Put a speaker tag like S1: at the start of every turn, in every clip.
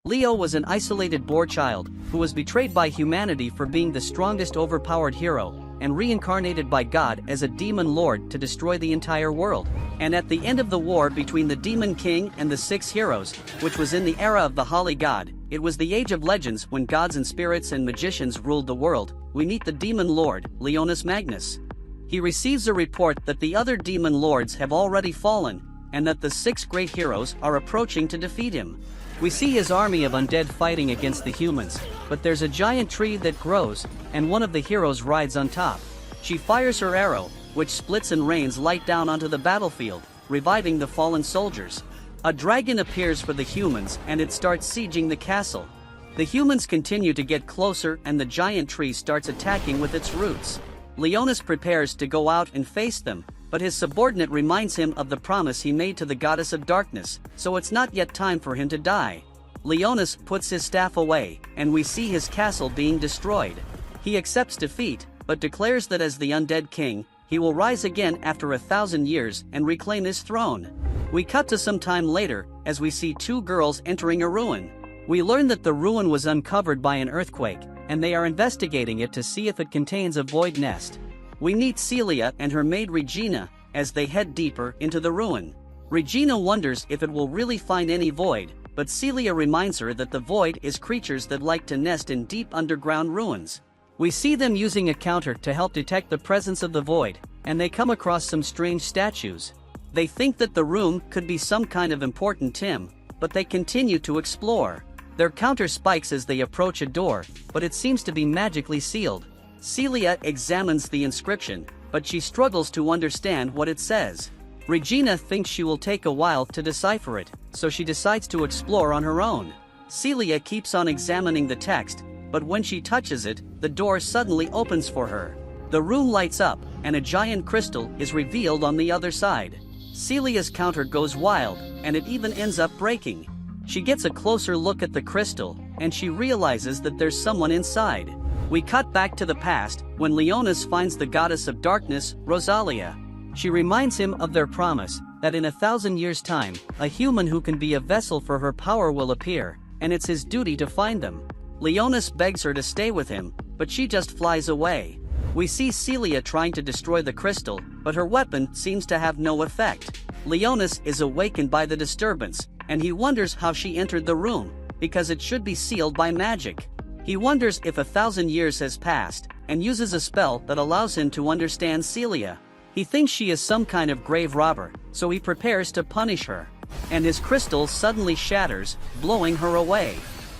S1: Leo was an isolated boar child, who was betrayed by humanity for being the strongest overpowered hero, and reincarnated by God as a demon lord to destroy the entire world. And at the end of the war between the Demon King and the 6 heroes, which was in the era of the Holly God, it was the age of legends when gods and spirits and magicians ruled the world, we meet the demon lord, Leonis Magnus. He receives a report that the other demon lords have already fallen, and that the 6 great heroes are approaching to defeat him. We see his army of undead fighting against the humans, but there's a giant tree that grows, and one of the heroes rides on top. She fires her arrow, which splits and rains light down onto the battlefield, reviving the fallen soldiers. A dragon appears for the humans and it starts sieging the castle. The humans continue to get closer and the giant tree starts attacking with its roots. Leonis prepares to go out and face them, but his subordinate reminds him of the promise he made to the goddess of darkness, so it's not yet time for him to die. Leonis puts his staff away, and we see his castle being destroyed. He accepts defeat, but declares that as the undead king, he will rise again after 1,000 years and reclaim his throne. We cut to some time later, as we see 2 girls entering a ruin. We learn that the ruin was uncovered by an earthquake, and they are investigating it to see if it contains a void nest. We meet Celia and her maid Regina, as they head deeper into the ruin. Regina wonders if it will really find any void, but Celia reminds her that the void is creatures that like to nest in deep underground ruins. We see them using a counter to help detect the presence of the void, and they come across some strange statues. They think that the room could be some kind of important tomb, but they continue to explore. Their counter spikes as they approach a door, but it seems to be magically sealed. Celia examines the inscription, but she struggles to understand what it says. Regina thinks she will take a while to decipher it, so she decides to explore on her own. Celia keeps on examining the text, but when she touches it, the door suddenly opens for her. The room lights up, and a giant crystal is revealed on the other side. Celia's counter goes wild, and it even ends up breaking. She gets a closer look at the crystal, and she realizes that there's someone inside. We cut back to the past, when Leonis finds the goddess of darkness, Rosalia. She reminds him of their promise, that in 1,000 years' time, a human who can be a vessel for her power will appear, and it's his duty to find them. Leonis begs her to stay with him, but she just flies away. We see Celia trying to destroy the crystal, but her weapon seems to have no effect. Leonis is awakened by the disturbance, and he wonders how she entered the room, because it should be sealed by magic. He wonders if 1,000 years has passed, and uses a spell that allows him to understand Celia. He thinks she is some kind of grave robber, so he prepares to punish her. And his crystal suddenly shatters, blowing her away.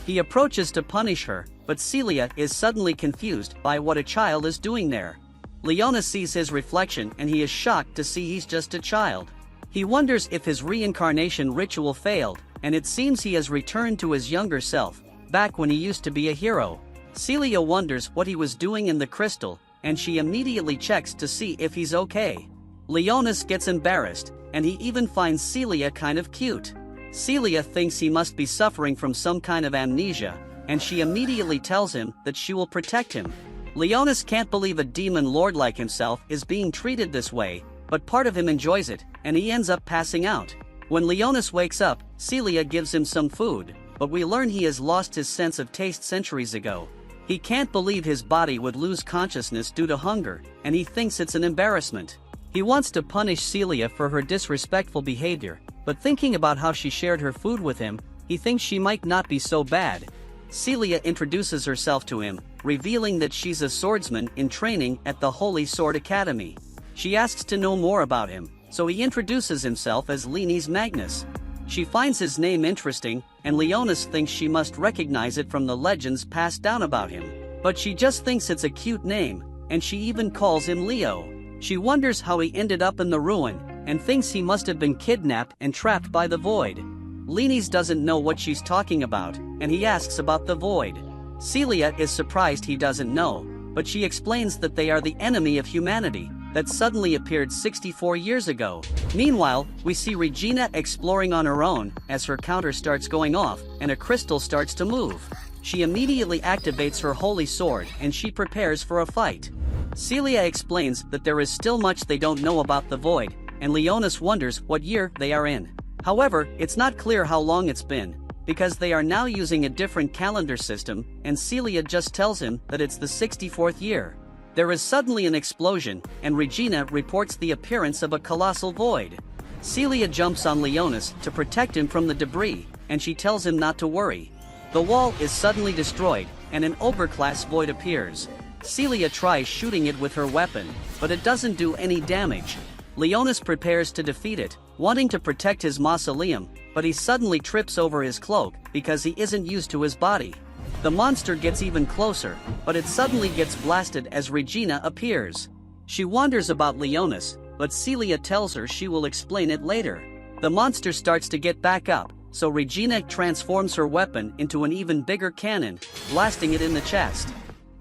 S1: He approaches to punish her, but Celia is suddenly confused by what a child is doing there. Leonis sees his reflection and he is shocked to see he's just a child. He wonders if his reincarnation ritual failed, and it seems he has returned to his younger self, back when he used to be a hero. Celia wonders what he was doing in the crystal, and she immediately checks to see if he's okay. Leonis gets embarrassed, and he even finds Celia kind of cute. Celia thinks he must be suffering from some kind of amnesia, and she immediately tells him that she will protect him. Leonis can't believe a demon lord like himself is being treated this way, but part of him enjoys it, and he ends up passing out. When Leonis wakes up, Celia gives him some food, but we learn he has lost his sense of taste centuries ago. He can't believe his body would lose consciousness due to hunger, and he thinks it's an embarrassment. He wants to punish Celia for her disrespectful behavior, but thinking about how she shared her food with him, he thinks she might not be so bad. Celia introduces herself to him, revealing that she's a swordsman in training at the Holy Sword Academy. She asks to know more about him, so he introduces himself as Leonis Magnus. She finds his name interesting, and Leonis thinks she must recognize it from the legends passed down about him. But she just thinks it's a cute name, and she even calls him Leo. She wonders how he ended up in the ruin, and thinks he must have been kidnapped and trapped by the void. Leonis doesn't know what she's talking about, and he asks about the void. Celia is surprised he doesn't know, but she explains that they are the enemy of humanity, that suddenly appeared 64 years ago. Meanwhile, we see Regina exploring on her own, as her counter starts going off, and a crystal starts to move. She immediately activates her holy sword and she prepares for a fight. Celia explains that there is still much they don't know about the void, and Leonis wonders what year they are in. However, it's not clear how long it's been. because they are now using a different calendar system, and Celia just tells him that it's the 64th year. There is suddenly an explosion, and Regina reports the appearance of a colossal void. Celia jumps on Leonis to protect him from the debris, and she tells him not to worry. The wall is suddenly destroyed, and an overclass void appears. Celia tries shooting it with her weapon, but it doesn't do any damage. Leonis prepares to defeat it, wanting to protect his mausoleum, but he suddenly trips over his cloak because he isn't used to his body. The monster gets even closer, but it suddenly gets blasted as Regina appears. She wonders about Leonis, but Celia tells her she will explain it later. The monster starts to get back up, so Regina transforms her weapon into an even bigger cannon, blasting it in the chest.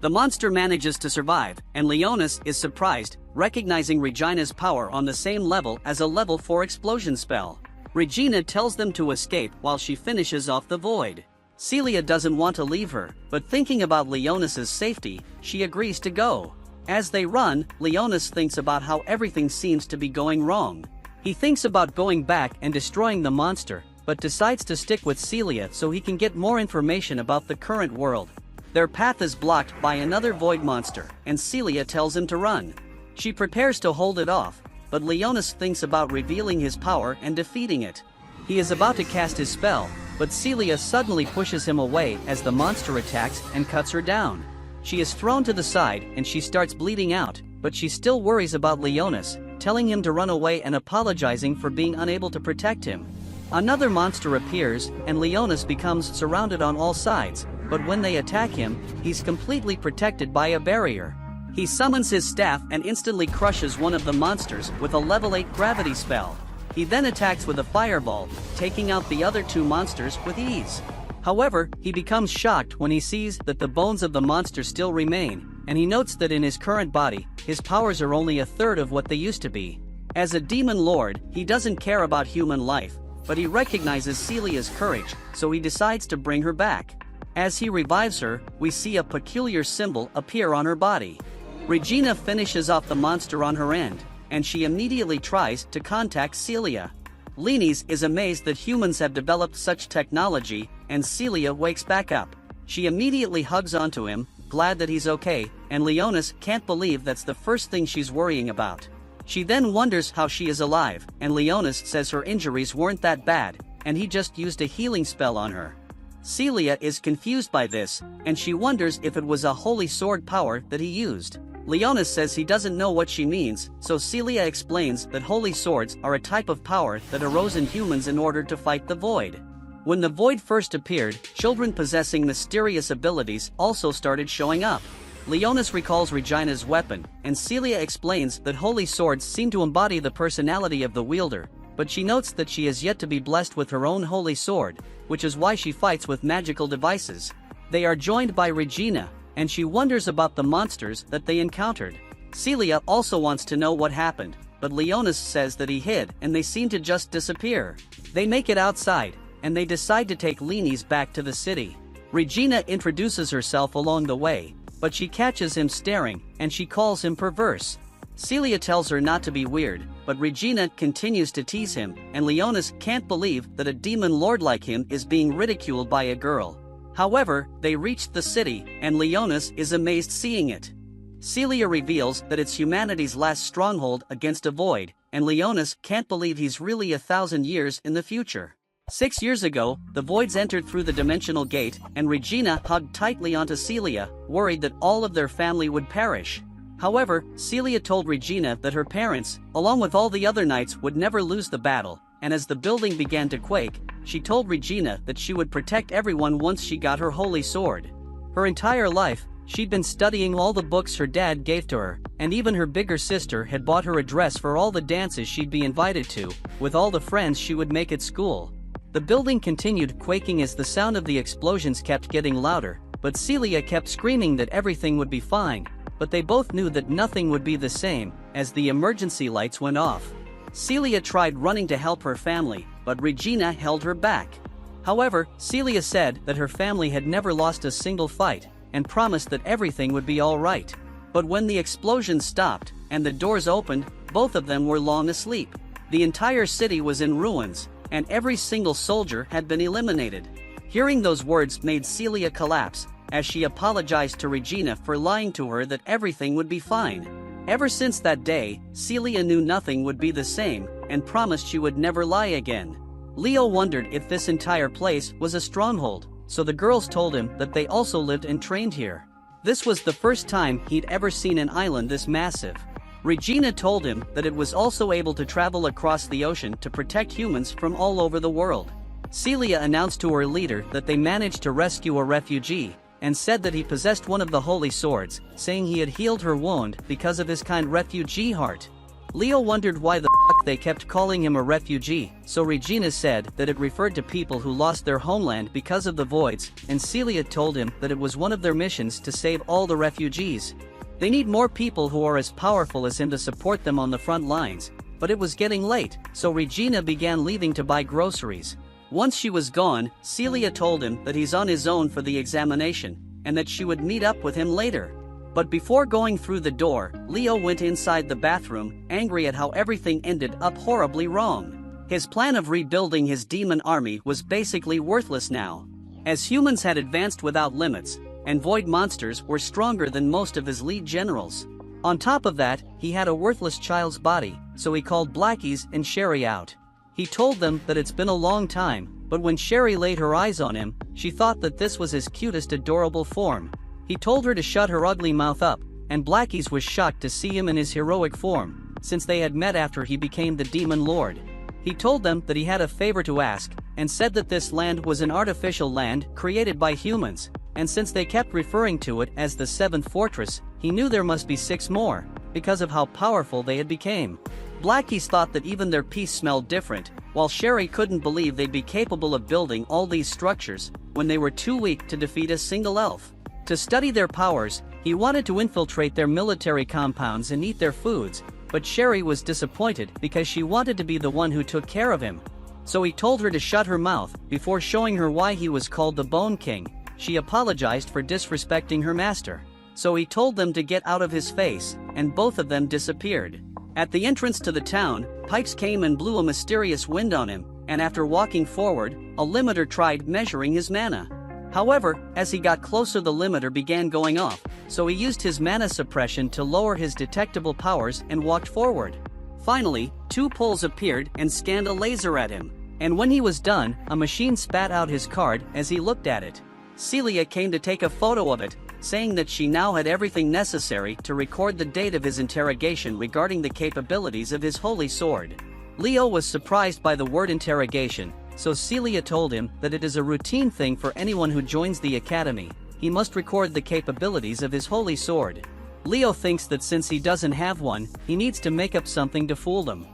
S1: The monster manages to survive, and Leonis is surprised, recognizing Regina's power on the same level as a level 4 explosion spell. Regina tells them to escape while she finishes off the void. Celia doesn't want to leave her, but thinking about Leonis's safety, she agrees to go. As they run, Leonis thinks about how everything seems to be going wrong. He thinks about going back and destroying the monster, but decides to stick with Celia so he can get more information about the current world. Their path is blocked by another void monster, and Celia tells him to run. She prepares to hold it off, but Leonis thinks about revealing his power and defeating it. He is about to cast his spell, but Celia suddenly pushes him away as the monster attacks and cuts her down. She is thrown to the side and she starts bleeding out, but she still worries about Leonis, telling him to run away and apologizing for being unable to protect him. Another monster appears, and Leonis becomes surrounded on all sides, but when they attack him, he's completely protected by a barrier. He summons his staff and instantly crushes one of the monsters with a level 8 gravity spell. He then attacks with a fireball, taking out the other two monsters with ease. However, he becomes shocked when he sees that the bones of the monster still remain, and he notes that in his current body, his powers are only a third of what they used to be. As a demon lord, he doesn't care about human life, but he recognizes Celia's courage, so he decides to bring her back. As he revives her, we see a peculiar symbol appear on her body. Regina finishes off the monster on her end, and she immediately tries to contact Celia. Leonis is amazed that humans have developed such technology, and Celia wakes back up. She immediately hugs onto him, glad that he's okay, and Leonis can't believe that's the first thing she's worrying about. She then wonders how she is alive, and Leonis says her injuries weren't that bad, and he just used a healing spell on her. Celia is confused by this, and she wonders if it was a holy sword power that he used. Leonis says he doesn't know what she means, so Celia explains that holy swords are a type of power that arose in humans in order to fight the void. When the void first appeared, children possessing mysterious abilities also started showing up. Leonis recalls Regina's weapon, and Celia explains that holy swords seem to embody the personality of the wielder, but she notes that she is yet to be blessed with her own holy sword, which is why she fights with magical devices. They are joined by Regina, and she wonders about the monsters that they encountered. Celia also wants to know what happened, but Leonis says that he hid and they seem to just disappear. They make it outside, and they decide to take Leonis back to the city. Regina introduces herself along the way, but she catches him staring, and she calls him perverse. Celia tells her not to be weird, but Regina continues to tease him, and Leonis can't believe that a demon lord like him is being ridiculed by a girl. However, they reach the city, and Leonis is amazed seeing it. Celia reveals that it's humanity's last stronghold against a void, and Leonis can't believe he's really 1,000 years in the future. 6 years ago, the voids entered through the dimensional gate, and Regina hugged tightly onto Celia, worried that all of their family would perish. However, Celia told Regina that her parents, along with all the other knights, would never lose the battle, and as the building began to quake, she told Regina that she would protect everyone once she got her holy sword. Her entire life, she'd been studying all the books her dad gave to her, and even her bigger sister had bought her a dress for all the dances she'd be invited to, with all the friends she would make at school. The building continued quaking as the sound of the explosions kept getting louder, but Celia kept screaming that everything would be fine, but they both knew that nothing would be the same, as the emergency lights went off. Celia tried running to help her family, but Regina held her back. However, Celia said that her family had never lost a single fight, and promised that everything would be alright. But when the explosion stopped, and the doors opened, both of them were long asleep. The entire city was in ruins, and every single soldier had been eliminated. Hearing those words made Celia collapse, as she apologized to Regina for lying to her that everything would be fine. Ever since that day, Celia knew nothing would be the same, and promised she would never lie again. Leo wondered if this entire place was a stronghold, so the girls told him that they also lived and trained here. This was the first time he'd ever seen an island this massive. Regina told him that it was also able to travel across the ocean to protect humans from all over the world. Celia announced to her leader that they managed to rescue a refugee, and said that he possessed one of the holy swords, saying he had healed her wound because of his kind refugee heart. Leo wondered why the fuck they kept calling him a refugee, so Regina said that it referred to people who lost their homeland because of the voids, and Celia told him that it was one of their missions to save all the refugees. They need more people who are as powerful as him to support them on the front lines, but it was getting late, so Regina began leaving to buy groceries. Once she was gone, Celia told him that he's on his own for the examination, and that she would meet up with him later. But before going through the door, Leo went inside the bathroom, angry at how everything ended up horribly wrong. His plan of rebuilding his demon army was basically worthless now, as humans had advanced without limits, and void monsters were stronger than most of his lead generals. On top of that, he had a worthless child's body, so he called Blackies and Sherry out. He told them that it's been a long time, but when Sherry laid her eyes on him, she thought that this was his cutest adorable form. He told her to shut her ugly mouth up, and Blackies was shocked to see him in his heroic form, since they had met after he became the Demon Lord. He told them that he had a favor to ask, and said that this land was an artificial land created by humans, and since they kept referring to it as the Seventh Fortress, he knew there must be 6 more, because of how powerful they had become. Blackies thought that even their peace smelled different, while Sherry couldn't believe they'd be capable of building all these structures when they were too weak to defeat a single elf. To study their powers, he wanted to infiltrate their military compounds and eat their foods, but Sherry was disappointed because she wanted to be the one who took care of him. So he told her to shut her mouth before showing her why he was called the Bone King. She apologized for disrespecting her master. So he told them to get out of his face, and both of them disappeared. At the entrance to the town, pipes came and blew a mysterious wind on him, and after walking forward, a limiter tried measuring his mana. However, as he got closer the limiter began going off, so he used his mana suppression to lower his detectable powers and walked forward. Finally, 2 poles appeared and scanned a laser at him, and when he was done, a machine spat out his card as he looked at it. Celia came to take a photo of it, saying that she now had everything necessary to record the date of his interrogation regarding the capabilities of his holy sword. Leo was surprised by the word interrogation, so Celia told him that it is a routine thing for anyone who joins the academy. He must record the capabilities of his holy sword. Leo thinks that since he doesn't have one, he needs to make up something to fool them.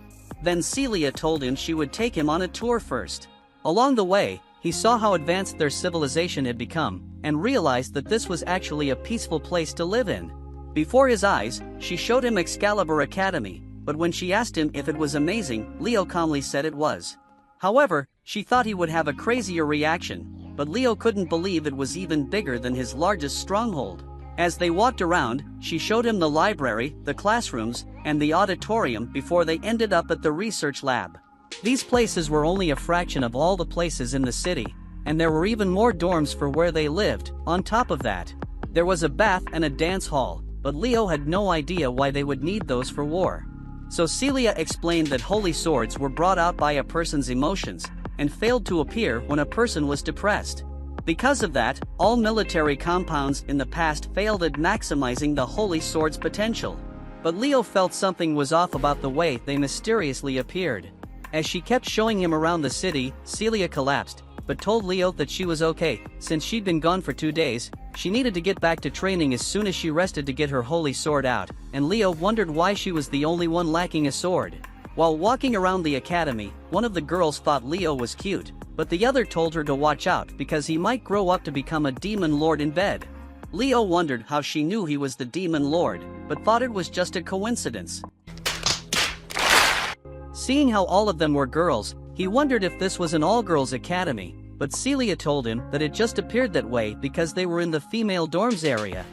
S1: Then Celia told him she would take him on a tour first. Along the way, he saw how advanced their civilization had become, and realized that this was actually a peaceful place to live in. Before his eyes, she showed him Excalibur Academy, but when she asked him if it was amazing, Leo calmly said it was. However, she thought he would have a crazier reaction, but Leo couldn't believe it was even bigger than his largest stronghold. As they walked around, she showed him the library, the classrooms, and the auditorium before they ended up at the research lab. These places were only a fraction of all the places in the city, and there were even more dorms for where they lived. On top of that, there was a bath and a dance hall, but Leo had no idea why they would need those for war. So Celia explained that holy swords were brought out by a person's emotions, and failed to appear when a person was depressed. Because of that, all military compounds in the past failed at maximizing the holy sword's potential. But Leo felt something was off about the way they mysteriously appeared. As she kept showing him around the city, Celia collapsed, but told Leo that she was okay, since she'd been gone for 2 days. She needed to get back to training as soon as she rested to get her holy sword out, and Leo wondered why she was the only one lacking a sword. While walking around the academy, one of the girls thought Leo was cute, but the other told her to watch out because he might grow up to become a demon lord in bed. Leo wondered how she knew he was the demon lord, but thought it was just a coincidence. Seeing how all of them were girls, he wondered if this was an all-girls academy, but Celia told him that it just appeared that way because they were in the female dorms area.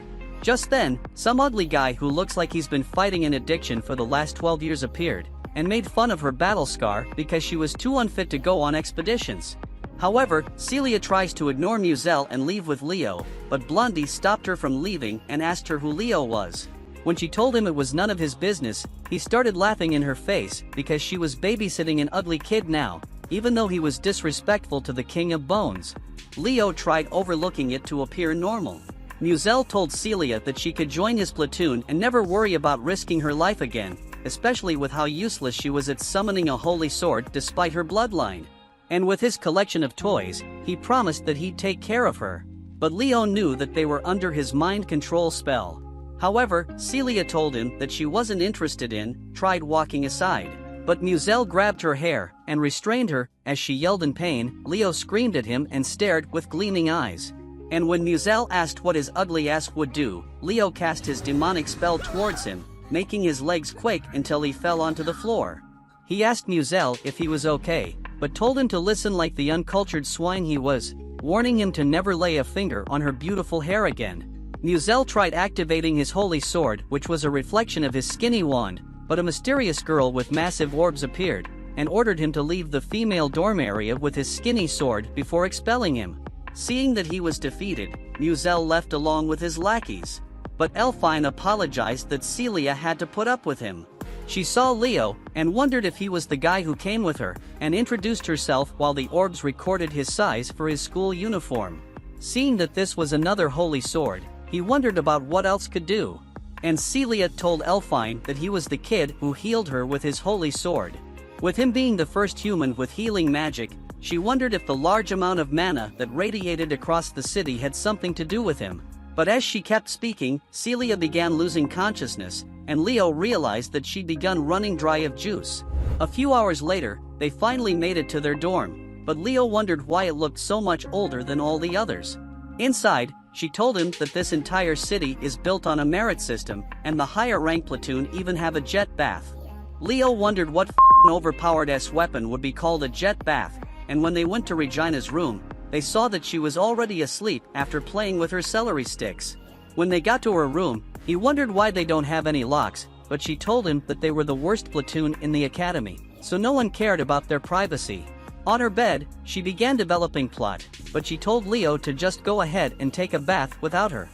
S1: Just then, some ugly guy who looks like he's been fighting an addiction for the last 12 years appeared, and made fun of her battle scar because she was too unfit to go on expeditions. However, Celia tries to ignore Muselle and leave with Leo, but Blondie stopped her from leaving and asked her who Leo was. When she told him it was none of his business, he started laughing in her face because she was babysitting an ugly kid now, even though he was disrespectful to the King of Bones. Leo tried overlooking it to appear normal. Muselle told Celia that she could join his platoon and never worry about risking her life again, especially with how useless she was at summoning a holy sword despite her bloodline. And with his collection of toys, he promised that he'd take care of her. But Leo knew that they were under his mind control spell. However, Celia told him that she wasn't interested in, tried walking aside. But Muselle grabbed her hair and restrained her. As she yelled in pain, Leo screamed at him and stared with gleaming eyes. And when Muselle asked what his ugly ass would do, Leo cast his demonic spell towards him, making his legs quake until he fell onto the floor. He asked Muselle if he was okay, but told him to listen like the uncultured swine he was, warning him to never lay a finger on her beautiful hair again. Muselle tried activating his holy sword, which was a reflection of his skinny wand, but a mysterious girl with massive orbs appeared, and ordered him to leave the female dorm area with his skinny sword before expelling him. Seeing that he was defeated, Muselle left along with his lackeys. But Elfine apologized that Celia had to put up with him. She saw Leo, and wondered if he was the guy who came with her, and introduced herself while the orbs recorded his size for his school uniform. Seeing that this was another holy sword, he wondered about what else could do. And Celia told Elfine that he was the kid who healed her with his holy sword. With him being the first human with healing magic, she wondered if the large amount of mana that radiated across the city had something to do with him. But as she kept speaking, Celia began losing consciousness, and Leo realized that she'd begun running dry of juice. A few hours later, they finally made it to their dorm, but Leo wondered why it looked so much older than all the others. Inside, she told him that this entire city is built on a merit system, and the higher rank platoon even have a jet bath. Leo wondered what f***ing overpowered weapon would be called a jet bath, and when they went to Regina's room, they saw that she was already asleep after playing with her celery sticks. When they got to her room, he wondered why they don't have any locks, but she told him that they were the worst platoon in the academy, so no one cared about their privacy. On her bed, she began developing plot, but she told Leo to just go ahead and take a bath without her.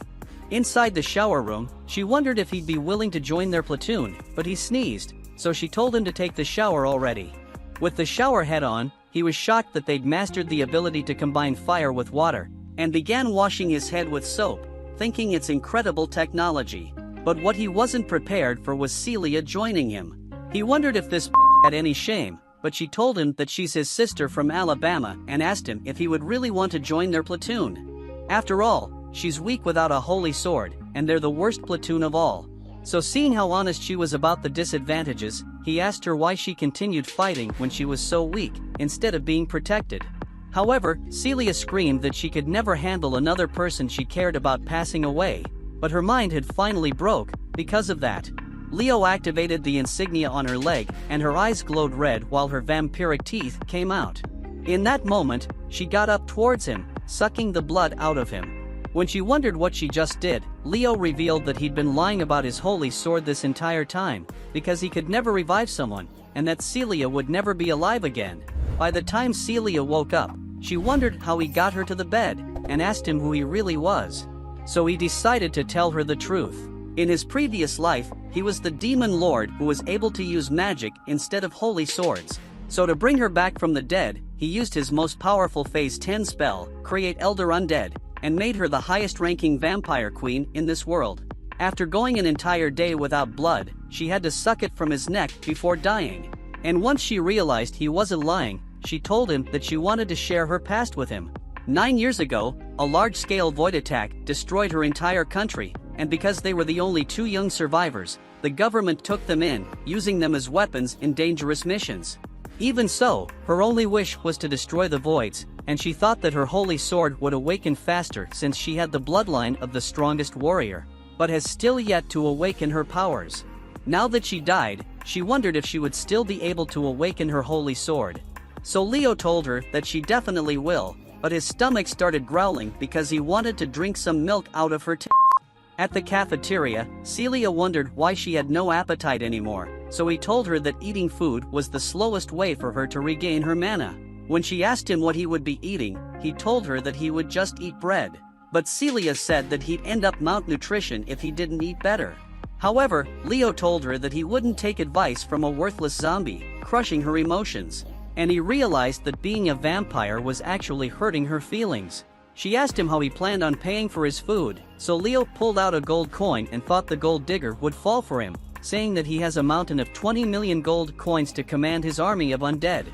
S1: Inside the shower room, she wondered if he'd be willing to join their platoon, but he sneezed, so she told him to take the shower already. With the shower head on, he was shocked that they'd mastered the ability to combine fire with water, and began washing his head with soap, thinking it's incredible technology. But what he wasn't prepared for was Celia joining him. He wondered if this had any shame, but she told him that she's his sister from Alabama and asked him if he would really want to join their platoon. After all, she's weak without a holy sword, and they're the worst platoon of all. So seeing how honest she was about the disadvantages, he asked her why she continued fighting when she was so weak, instead of being protected. However, Celia screamed that she could never handle another person she cared about passing away, but her mind had finally broke because of that. Leo activated the insignia on her leg, and her eyes glowed red while her vampiric teeth came out. In that moment, she got up towards him, sucking the blood out of him. When she wondered what she just did, Leo revealed that he'd been lying about his holy sword this entire time, because he could never revive someone, and that Celia would never be alive again. By the time Celia woke up, she wondered how he got her to the bed, and asked him who he really was. So he decided to tell her the truth. In his previous life, he was the demon lord who was able to use magic instead of holy swords. So to bring her back from the dead, he used his most powerful phase 10 spell, Create Elder Undead, and made her the highest ranking vampire queen in this world. After going an entire day without blood, she had to suck it from his neck before dying. And once she realized he wasn't lying, she told him that she wanted to share her past with him. 9 years ago, a large-scale void attack destroyed her entire country, and because they were the only 2 young survivors, the government took them in, using them as weapons in dangerous missions. Even so, her only wish was to destroy the voids, and she thought that her holy sword would awaken faster since she had the bloodline of the strongest warrior, but has still yet to awaken her powers. Now that she died, she wondered if she would still be able to awaken her holy sword. So Leo told her that she definitely will, but his stomach started growling because he wanted to drink some milk out of her tits. At the cafeteria, Celia wondered why she had no appetite anymore, so he told her that eating food was the slowest way for her to regain her mana. When she asked him what he would be eating, he told her that he would just eat bread. But Celia said that he'd end up malnutrition if he didn't eat better. However, Leo told her that he wouldn't take advice from a worthless zombie, crushing her emotions. And he realized that being a vampire was actually hurting her feelings. She asked him how he planned on paying for his food, so Leo pulled out a gold coin and thought the gold digger would fall for him, saying that he has a mountain of 20 million gold coins to command his army of undead.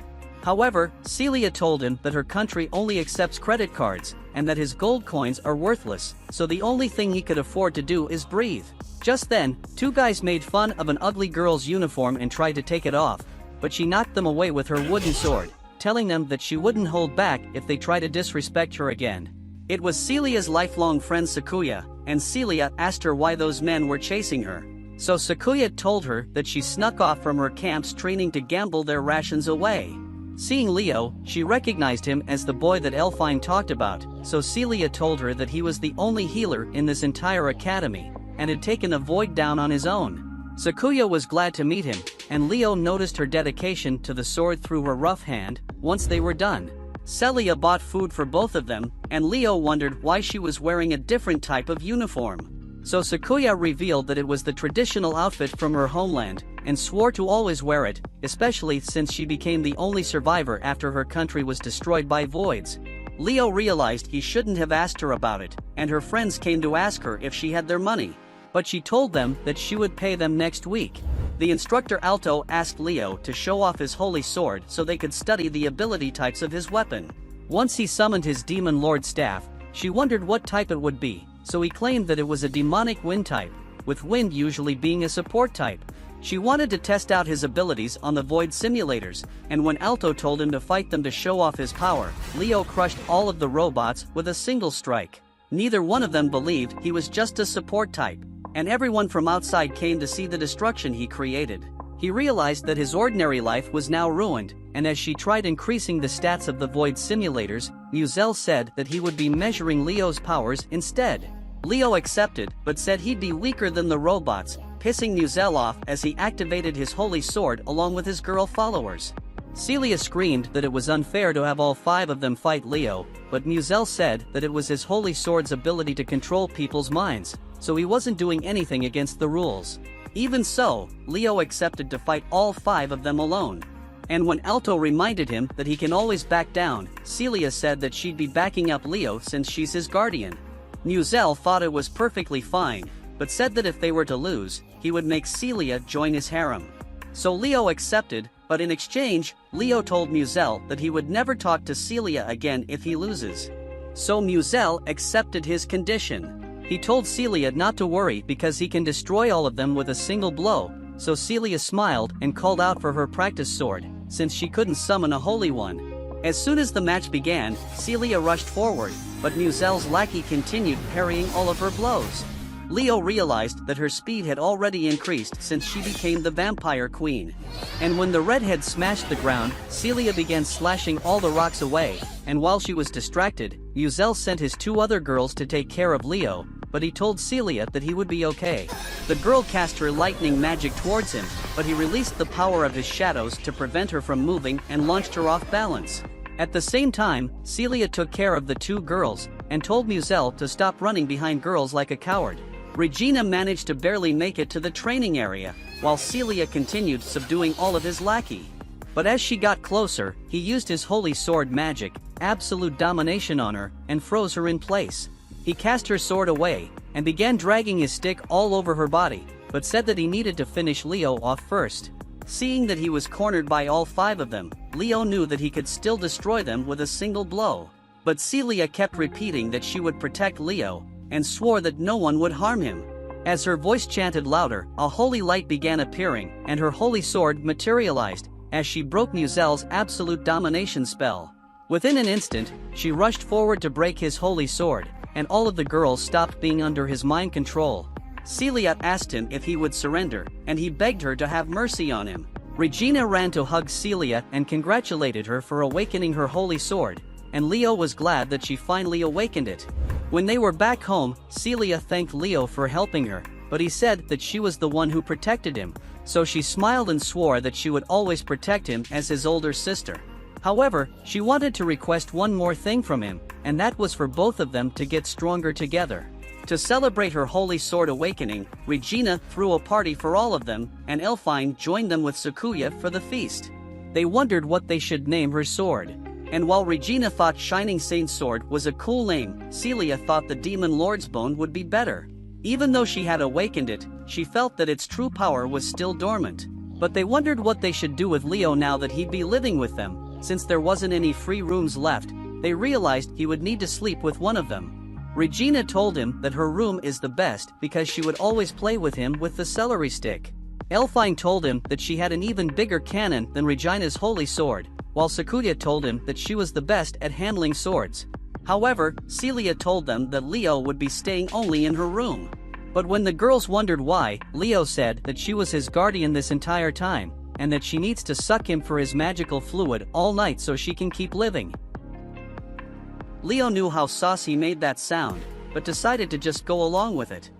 S1: However, Celia told him that her country only accepts credit cards, and that his gold coins are worthless, so the only thing he could afford to do is breathe. Just then, two guys made fun of an ugly girl's uniform and tried to take it off, but she knocked them away with her wooden sword, telling them that she wouldn't hold back if they try to disrespect her again. It was Celia's lifelong friend Sakuya, and Celia asked her why those men were chasing her. So Sakuya told her that she snuck off from her camp's training to gamble their rations away. Seeing Leo, she recognized him as the boy that Elfine talked about, so Celia told her that he was the only healer in this entire academy, and had taken a void down on his own. Sakuya was glad to meet him, and Leo noticed her dedication to the sword through her rough hand. Once they were done, Celia bought food for both of them, and Leo wondered why she was wearing a different type of uniform. So Sakuya revealed that it was the traditional outfit from her homeland, and swore to always wear it, especially since she became the only survivor after her country was destroyed by voids. Leo realized he shouldn't have asked her about it, and her friends came to ask her if she had their money. But she told them that she would pay them next week. The instructor Alto asked Leo to show off his holy sword so they could study the ability types of his weapon. Once he summoned his demon lord staff, she wondered what type it would be, so he claimed that it was a demonic wind type, with wind usually being a support type. She wanted to test out his abilities on the void simulators, and when Alto told him to fight them to show off his power, Leo crushed all of the robots with a single strike. Neither one of them believed he was just a support type, and everyone from outside came to see the destruction he created. He realized that his ordinary life was now ruined, and as she tried increasing the stats of the void simulators, Muzel said that he would be measuring Leo's powers instead. Leo accepted, but said he'd be weaker than the robots, pissing Muzel off as he activated his holy sword along with his girl followers. Celia screamed that it was unfair to have all 5 of them fight Leo, but Muzel said that it was his holy sword's ability to control people's minds, so he wasn't doing anything against the rules. Even so, Leo accepted to fight all 5 of them alone. And when Alto reminded him that he can always back down, Celia said that she'd be backing up Leo since she's his guardian. Muzel thought it was perfectly fine, but said that if they were to lose, he would make Celia join his harem. So Leo accepted, but in exchange, Leo told Muzel that he would never talk to Celia again if he loses. So Muzel accepted his condition. He told Celia not to worry because he can destroy all of them with a single blow, so Celia smiled and called out for her practice sword, since she couldn't summon a holy one. As soon as the match began, Celia rushed forward, but Muzel's lackey continued parrying all of her blows. Leo realized that her speed had already increased since she became the vampire queen. And when the redhead smashed the ground, Celia began slashing all the rocks away, and while she was distracted, Muzel sent his 2 other girls to take care of Leo, but he told Celia that he would be okay. The girl cast her lightning magic towards him, but he released the power of his shadows to prevent her from moving and launched her off balance. At the same time, Celia took care of the 2 girls, and told Muzel to stop running behind girls like a coward. Regina managed to barely make it to the training area, while Celia continued subduing all of his lackey. But as she got closer, he used his holy sword magic, absolute domination on her, and froze her in place. He cast her sword away, and began dragging his stick all over her body, but said that he needed to finish Leo off first. Seeing that he was cornered by all 5 of them, Leo knew that he could still destroy them with a single blow. But Celia kept repeating that she would protect Leo, and swore that no one would harm him. As her voice chanted louder, a holy light began appearing, and her holy sword materialized, as she broke Muzel's absolute domination spell. Within an instant, she rushed forward to break his holy sword, and all of the girls stopped being under his mind control. Celia asked him if he would surrender, and he begged her to have mercy on him. Regina ran to hug Celia and congratulated her for awakening her holy sword, and Leo was glad that she finally awakened it. When they were back home, Celia thanked Leo for helping her, but he said that she was the one who protected him, so she smiled and swore that she would always protect him as his older sister. However, she wanted to request one more thing from him, and that was for both of them to get stronger together. To celebrate her holy sword awakening, Regina threw a party for all of them, and Elfine joined them with Sakuya for the feast. They wondered what they should name her sword. And while Regina thought Shining Saint's sword was a cool name, Celia thought the Demon Lord's bone would be better. Even though she had awakened it, she felt that its true power was still dormant. But they wondered what they should do with Leo now that he'd be living with them. Since there wasn't any free rooms left, they realized he would need to sleep with one of them. Regina told him that her room is the best because she would always play with him with the celery stick. Elfine told him that she had an even bigger cannon than Regina's holy sword, while Sakuya told him that she was the best at handling swords. However, Celia told them that Leo would be staying only in her room. But when the girls wondered why, Leo said that she was his guardian this entire time, and that she needs to suck him for his magical fluid all night so she can keep living. Leo knew how saucy made that sound, but decided to just go along with it.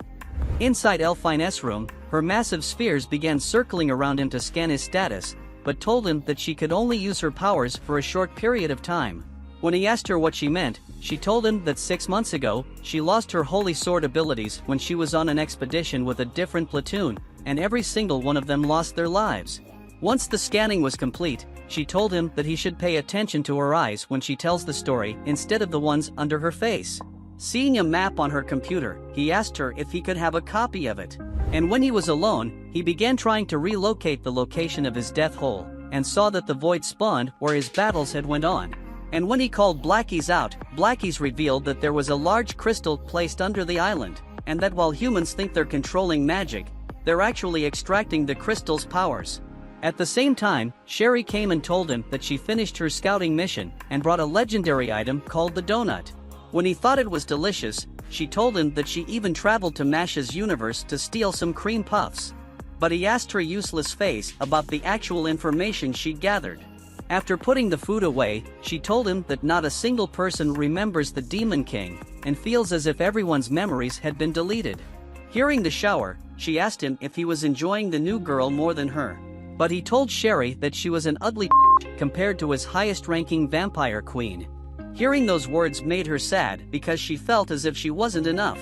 S1: Inside Elfine's room, her massive spheres began circling around him to scan his status, but told him that she could only use her powers for a short period of time. When he asked her what she meant, she told him that 6 months ago, she lost her holy sword abilities when she was on an expedition with a different platoon, and every single one of them lost their lives. Once the scanning was complete, she told him that he should pay attention to her eyes when she tells the story instead of the ones under her face. Seeing a map on her computer, he asked her if he could have a copy of it. And when he was alone, he began trying to relocate the location of his death hole, and saw that the void spawned where his battles had went on. And when he called Blackies out, Blackies revealed that there was a large crystal placed under the island, and that while humans think they're controlling magic, they're actually extracting the crystal's powers. At the same time, Sherry came and told him that she finished her scouting mission and brought a legendary item called the donut. When he thought it was delicious, she told him that she even traveled to Mash's universe to steal some cream puffs. But he asked her useless face about the actual information she'd gathered. After putting the food away, she told him that not a single person remembers the Demon King, and feels as if everyone's memories had been deleted. Hearing the shower, she asked him if he was enjoying the new girl more than her. But he told Sherry that she was an ugly compared to his highest-ranking vampire queen. Hearing those words made her sad because she felt as if she wasn't enough.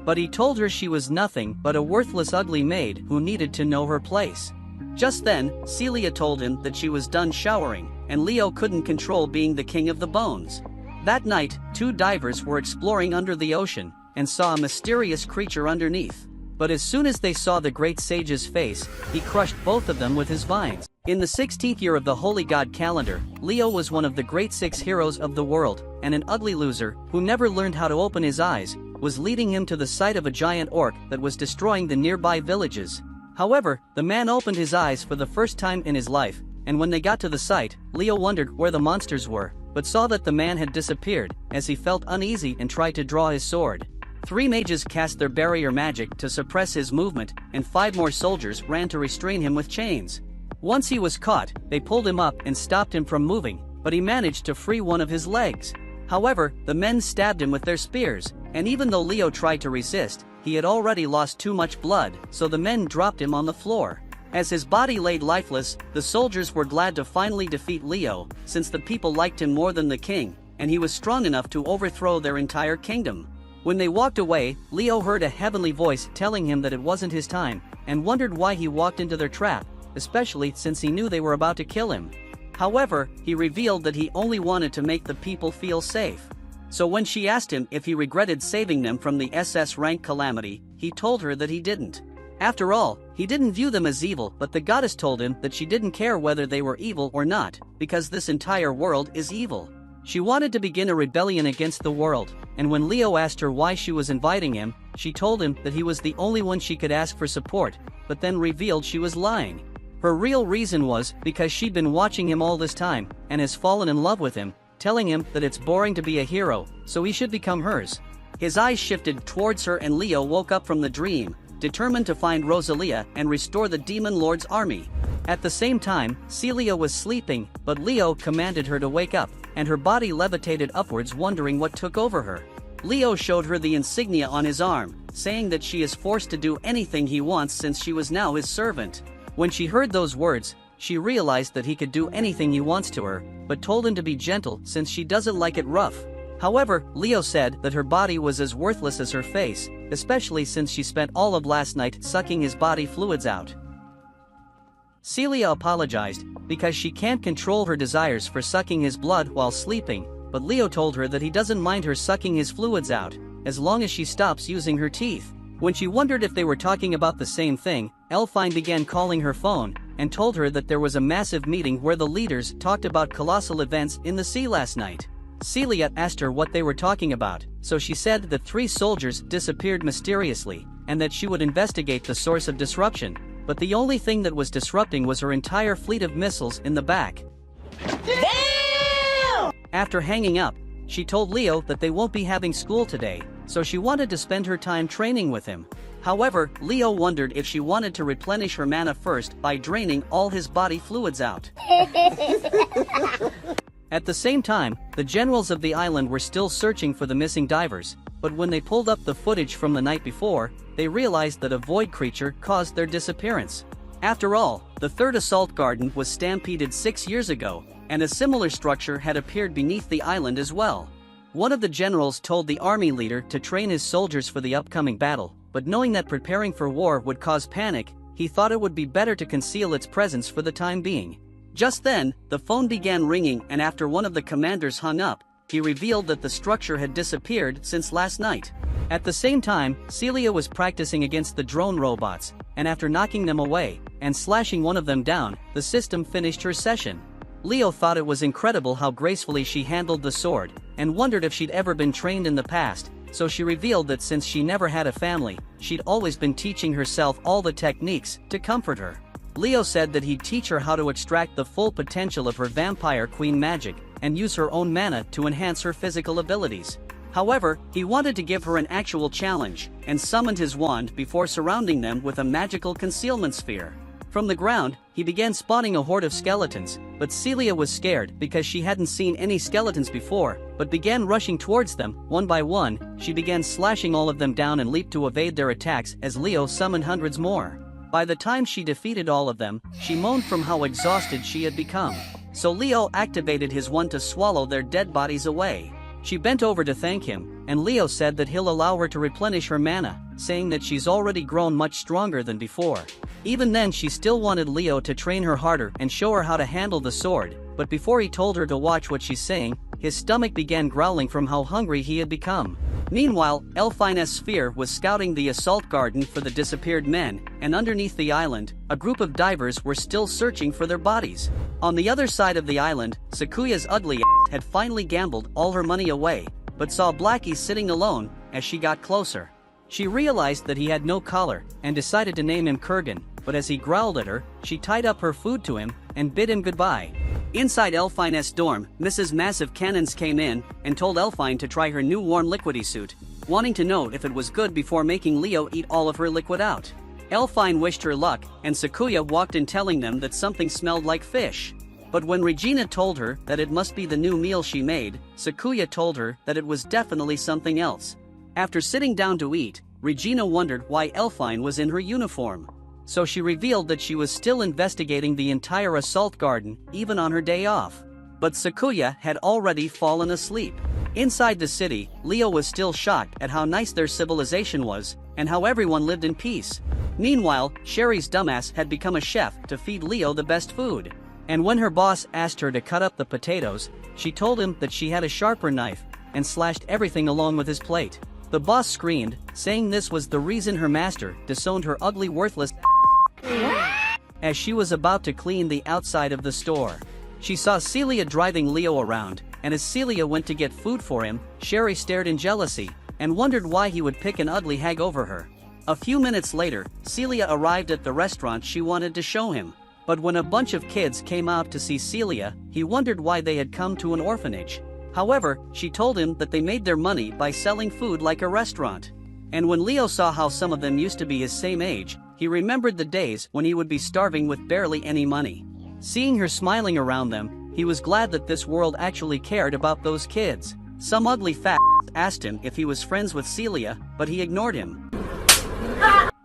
S1: But he told her she was nothing but a worthless ugly maid who needed to know her place. Just then, Celia told him that she was done showering, and Leo couldn't control being the king of the bones. That night, 2 divers were exploring under the ocean, and saw a mysterious creature underneath. But as soon as they saw the great sage's face, he crushed both of them with his vines. In the 16th year of the Holy God calendar, Leo was one of the great 6 heroes of the world, and an ugly loser, who never learned how to open his eyes, was leading him to the sight of a giant orc that was destroying the nearby villages. However, the man opened his eyes for the first time in his life, and when they got to the site, Leo wondered where the monsters were, but saw that the man had disappeared, as he felt uneasy and tried to draw his sword. 3 mages cast their barrier magic to suppress his movement, and 5 more soldiers ran to restrain him with chains. Once he was caught, they pulled him up and stopped him from moving, but he managed to free one of his legs. However, the men stabbed him with their spears, and even though Leo tried to resist, he had already lost too much blood, so the men dropped him on the floor. As his body laid lifeless, the soldiers were glad to finally defeat Leo, since the people liked him more than the king, and he was strong enough to overthrow their entire kingdom. When they walked away, Leo heard a heavenly voice telling him that it wasn't his time, and wondered why he walked into their trap, especially since he knew they were about to kill him. However, he revealed that he only wanted to make the people feel safe. So when she asked him if he regretted saving them from the SS rank calamity, he told her that he didn't. After all, he didn't view them as evil, but the goddess told him that she didn't care whether they were evil or not, because this entire world is evil. She wanted to begin a rebellion against the world, and when Leo asked her why she was inviting him, she told him that he was the only one she could ask for support, but then revealed she was lying. Her real reason was because she'd been watching him all this time, and has fallen in love with him, telling him that it's boring to be a hero, so he should become hers. His eyes shifted towards her and Leo woke up from the dream, determined to find Rosalia and restore the Demon Lord's army. At the same time, Celia was sleeping, but Leo commanded her to wake up, and her body levitated upwards, wondering what took over her. Leo showed her the insignia on his arm, saying that she is forced to do anything he wants since she was now his servant. When she heard those words, she realized that he could do anything he wants to her, but told him to be gentle since she doesn't like it rough. However, Leo said that her body was as worthless as her face, especially since she spent all of last night sucking his body fluids out. Celia apologized, because she can't control her desires for sucking his blood while sleeping, but Leo told her that he doesn't mind her sucking his fluids out, as long as she stops using her teeth. When she wondered if they were talking about the same thing, Elfine began calling her phone, and told her that there was a massive meeting where the leaders talked about colossal events in the sea last night. Celia asked her what they were talking about, so she said that 3 soldiers disappeared mysteriously, and that she would investigate the source of disruption, but the only thing that was disrupting was her entire fleet of missiles in the back. Damn! After hanging up, she told Leo that they won't be having school today, so she wanted to spend her time training with him. However, Leo wondered if she wanted to replenish her mana first by draining all his body fluids out. At the same time, the generals of the island were still searching for the missing divers, but when they pulled up the footage from the night before, they realized that a void creature caused their disappearance. After all, the 3rd assault garden was stampeded 6 years ago, and a similar structure had appeared beneath the island as well. One of the generals told the army leader to train his soldiers for the upcoming battle, but knowing that preparing for war would cause panic, he thought it would be better to conceal its presence for the time being. Just then, the phone began ringing, and after one of the commanders hung up, he revealed that the structure had disappeared since last night. At the same time, Celia was practicing against the drone robots, and after knocking them away and slashing one of them down, the system finished her session. Leo thought it was incredible how gracefully she handled the sword, and wondered if she'd ever been trained in the past, so she revealed that since she never had a family, she'd always been teaching herself all the techniques to comfort her. Leo said that he'd teach her how to extract the full potential of her vampire queen magic, and use her own mana to enhance her physical abilities. However, he wanted to give her an actual challenge, and summoned his wand before surrounding them with a magical concealment sphere. From the ground, he began spawning a horde of skeletons, but Celia was scared because she hadn't seen any skeletons before, but began rushing towards them. One by one, she began slashing all of them down and leaped to evade their attacks as Leo summoned hundreds more. By the time she defeated all of them, she moaned from how exhausted she had become. So Leo activated his wand to swallow their dead bodies away. She bent over to thank him, and Leo said that he'll allow her to replenish her mana, saying that she's already grown much stronger than before. Even then, she still wanted Leo to train her harder and show her how to handle the sword, but before he told her to watch what she's saying, his stomach began growling from how hungry he had become. Meanwhile, Elfine's sphere was scouting the assault garden for the disappeared men, and underneath the island, a group of divers were still searching for their bodies. On the other side of the island, Sakuya's ugly ass had finally gambled all her money away, but saw Blackie sitting alone. As she got closer, she realized that he had no collar, and decided to name him Kurgan, but as he growled at her, she tied up her food to him, and bid him goodbye. Inside Elfine's dorm, Mrs. Massive Cannons came in, and told Elfine to try her new warm liquidy suit, wanting to know if it was good before making Leo eat all of her liquid out. Elfine wished her luck, and Sakuya walked in telling them that something smelled like fish. But when Regina told her that it must be the new meal she made, Sakuya told her that it was definitely something else. After sitting down to eat, Regina wondered why Elfine was in her uniform. So she revealed that she was still investigating the entire assault garden, even on her day off. But Sakuya had already fallen asleep. Inside the city, Leo was still shocked at how nice their civilization was, and how everyone lived in peace. Meanwhile, Sherry's dumbass had become a chef to feed Leo the best food. And when her boss asked her to cut up the potatoes, she told him that she had a sharper knife, and slashed everything along with his plate. The boss screamed, saying this was the reason her master disowned her ugly worthless as she was about to clean the outside of the store. She saw Celia driving Leo around, and as Celia went to get food for him, Sherry stared in jealousy, and wondered why he would pick an ugly hag over her. A few minutes later, Celia arrived at the restaurant she wanted to show him. But when a bunch of kids came out to see Celia, he wondered why they had come to an orphanage. However, she told him that they made their money by selling food like a restaurant. And when Leo saw how some of them used to be his same age, he remembered the days when he would be starving with barely any money. Seeing her smiling around them, he was glad that this world actually cared about those kids. Some ugly fat asked him if he was friends with Celia, but he ignored him.